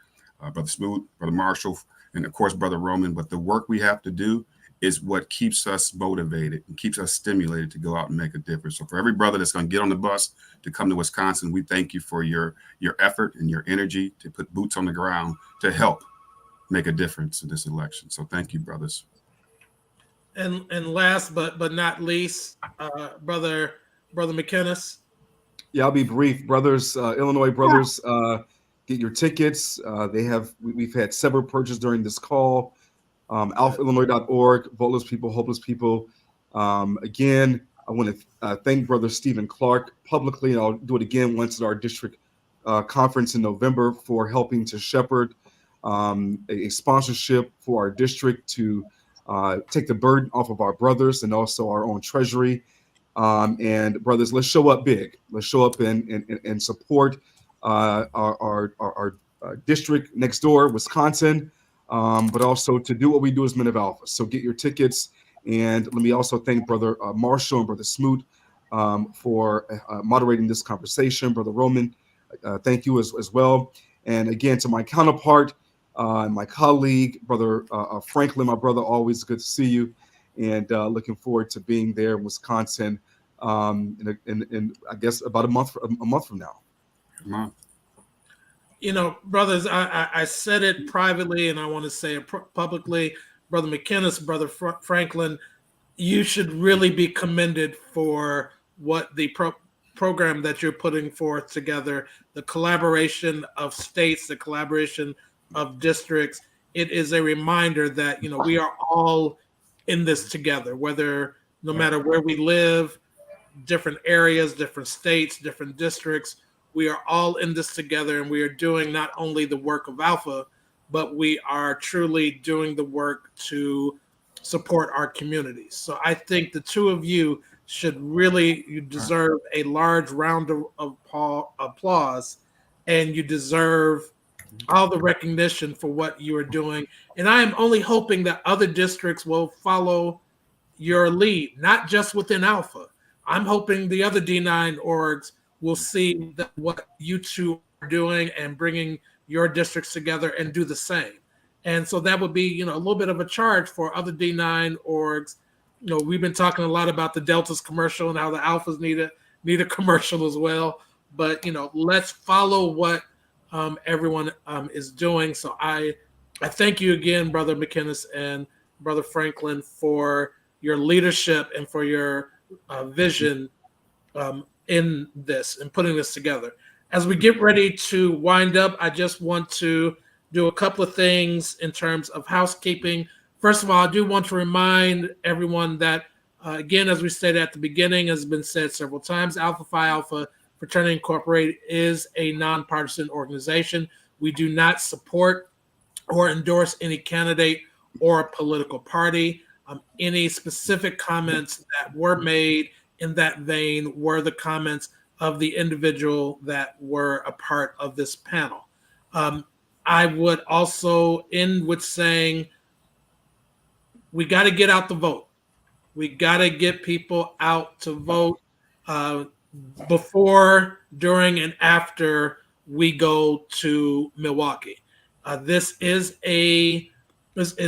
Brother Smoot, Brother Marshall, and of course, Brother Roman. But the work we have to do is what keeps us motivated and keeps us stimulated to go out and make a difference. So for every brother that's going to get on the bus to come to Wisconsin, we thank you for your effort and your energy to put boots on the ground to help make a difference in this election. So thank you, brothers. And last but not least, Brother McInnes. Yeah, I'll be brief. Brothers, Illinois brothers, get your tickets. We've had several purchases during this call. AlphaIllinois.org, Voteless People, Hopeless People. Again, I want to thank Brother Stephen Clark publicly, and I'll do it again once at our district conference in November, for helping to shepherd a sponsorship for our district to take the burden off of our brothers and also our own treasury. And brothers, let's show up big. Let's show up and support our district next door, Wisconsin, but also to do what we do as Men of Alpha. So get your tickets. And let me also thank Brother Marshall and Brother Smoot for moderating this conversation. Brother Roman, thank you as well. And again, to my counterpart, my colleague, Brother Franklin, my brother, always good to see you. And looking forward to being there in Wisconsin in I guess about a month from now. Brothers, I said it privately and I want to say it publicly. Brother McInnes, Brother Franklin, you should really be commended for what the program that you're putting forth together, the collaboration of states, the collaboration of districts. It is a reminder that, we are all in this together, no matter where we live, different areas, different states, different districts. We are all in this together, and we are doing not only the work of Alpha, but we are truly doing the work to support our communities. So I think the two of you you deserve a large round of applause, and you deserve all the recognition for what you are doing. And I am only hoping that other districts will follow your lead, not just within Alpha. I'm hoping the other D9 orgs will see what you two are doing and bringing your districts together and do the same. And so that would be, a little bit of a charge for other D9 orgs. we've been talking a lot about the Deltas commercial and how the Alphas need a commercial as well. But let's follow what everyone is doing. So I thank you again, Brother McInnes and Brother Franklin, for your leadership and for your vision in this and putting this together. As we get ready to wind up, I just want to do a couple of things in terms of housekeeping. First of all, I do want to remind everyone that, again, as we stated at the beginning, has been said several times, Alpha Phi Alpha Fraternity Incorporated is a nonpartisan organization. We do not support or endorse any candidate or political party. Any specific comments that were made in that vein were the comments of the individual that were a part of this panel. I would also end with saying we got to get out the vote. We got to get people out to vote before, during, and after we go to Milwaukee. This is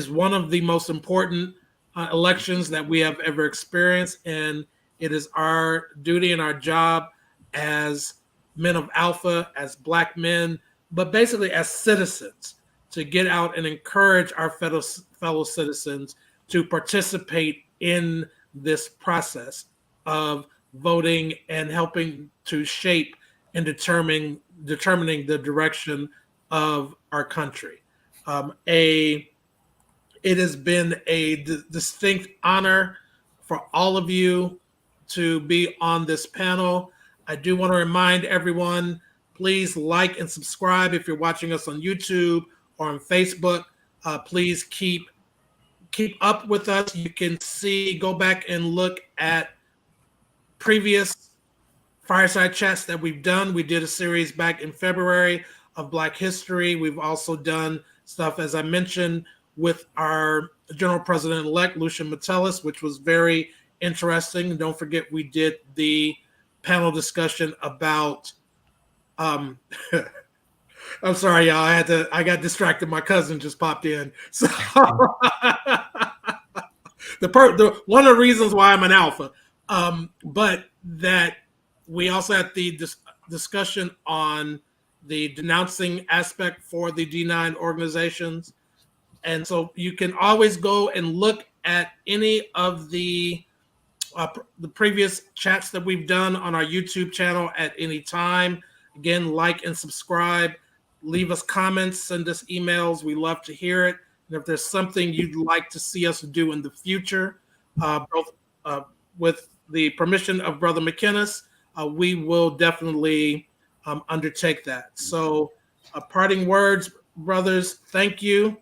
one of the most important elections that we have ever experienced, and it is our duty and our job as men of Alpha, as Black men, but basically as citizens, to get out and encourage our fellow citizens to participate in this process of voting and helping to shape and determining the direction of our country. It has been a distinct honor for all of you to be on this panel. I do want to remind everyone, please like and subscribe if you're watching us on YouTube or on Facebook. Please keep up with us. You can go back and look at previous fireside chats that we've done. We did a series back in February of Black history. We've also done stuff, as I mentioned, with our General President-elect, Lucian Metellus, which was very interesting. And don't forget, we did the panel discussion about I'm sorry, y'all. I got distracted. My cousin just popped in. So one of the reasons why I'm an alpha. But that we also had the discussion on the denouncing aspect for the D9 organizations. And so you can always go and look at any of the previous chats that we've done on our YouTube channel at any time. Again, like and subscribe. Leave us comments, send us emails. We love to hear it. And if there's something you'd like to see us do in the future, with the permission of Brother McInnes, we will definitely undertake that. So parting words, brothers, thank you.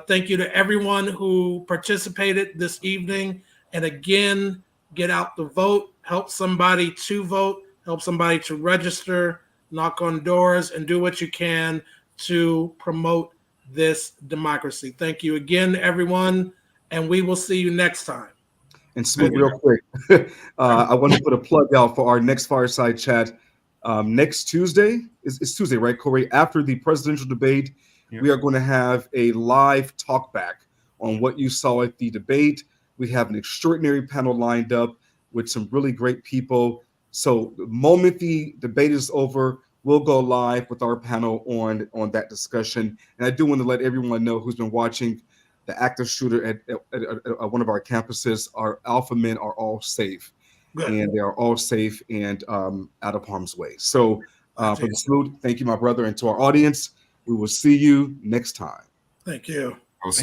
Thank you to everyone who participated this evening. And again, get out the vote, help somebody to vote, help somebody to register, knock on doors, and do what you can to promote this democracy. Thank you again, everyone, and we will see you next time. And Smoot, real quick, I want to put a plug out for our next fireside chat next Tuesday. It's Tuesday, right, Corey? After the presidential debate, we are going to have a live talk back on what you saw at the debate. We have an extraordinary panel lined up with some really great people. So the moment the debate is over, we'll go live with our panel on that discussion. And I do want to let everyone know who's been watching the active shooter at one of our campuses. Our alpha men are all safe. Good. And they are all safe and out of harm's way. So for the Smoot, thank you, my brother, and to our audience. We will see you next time. Thank you. I was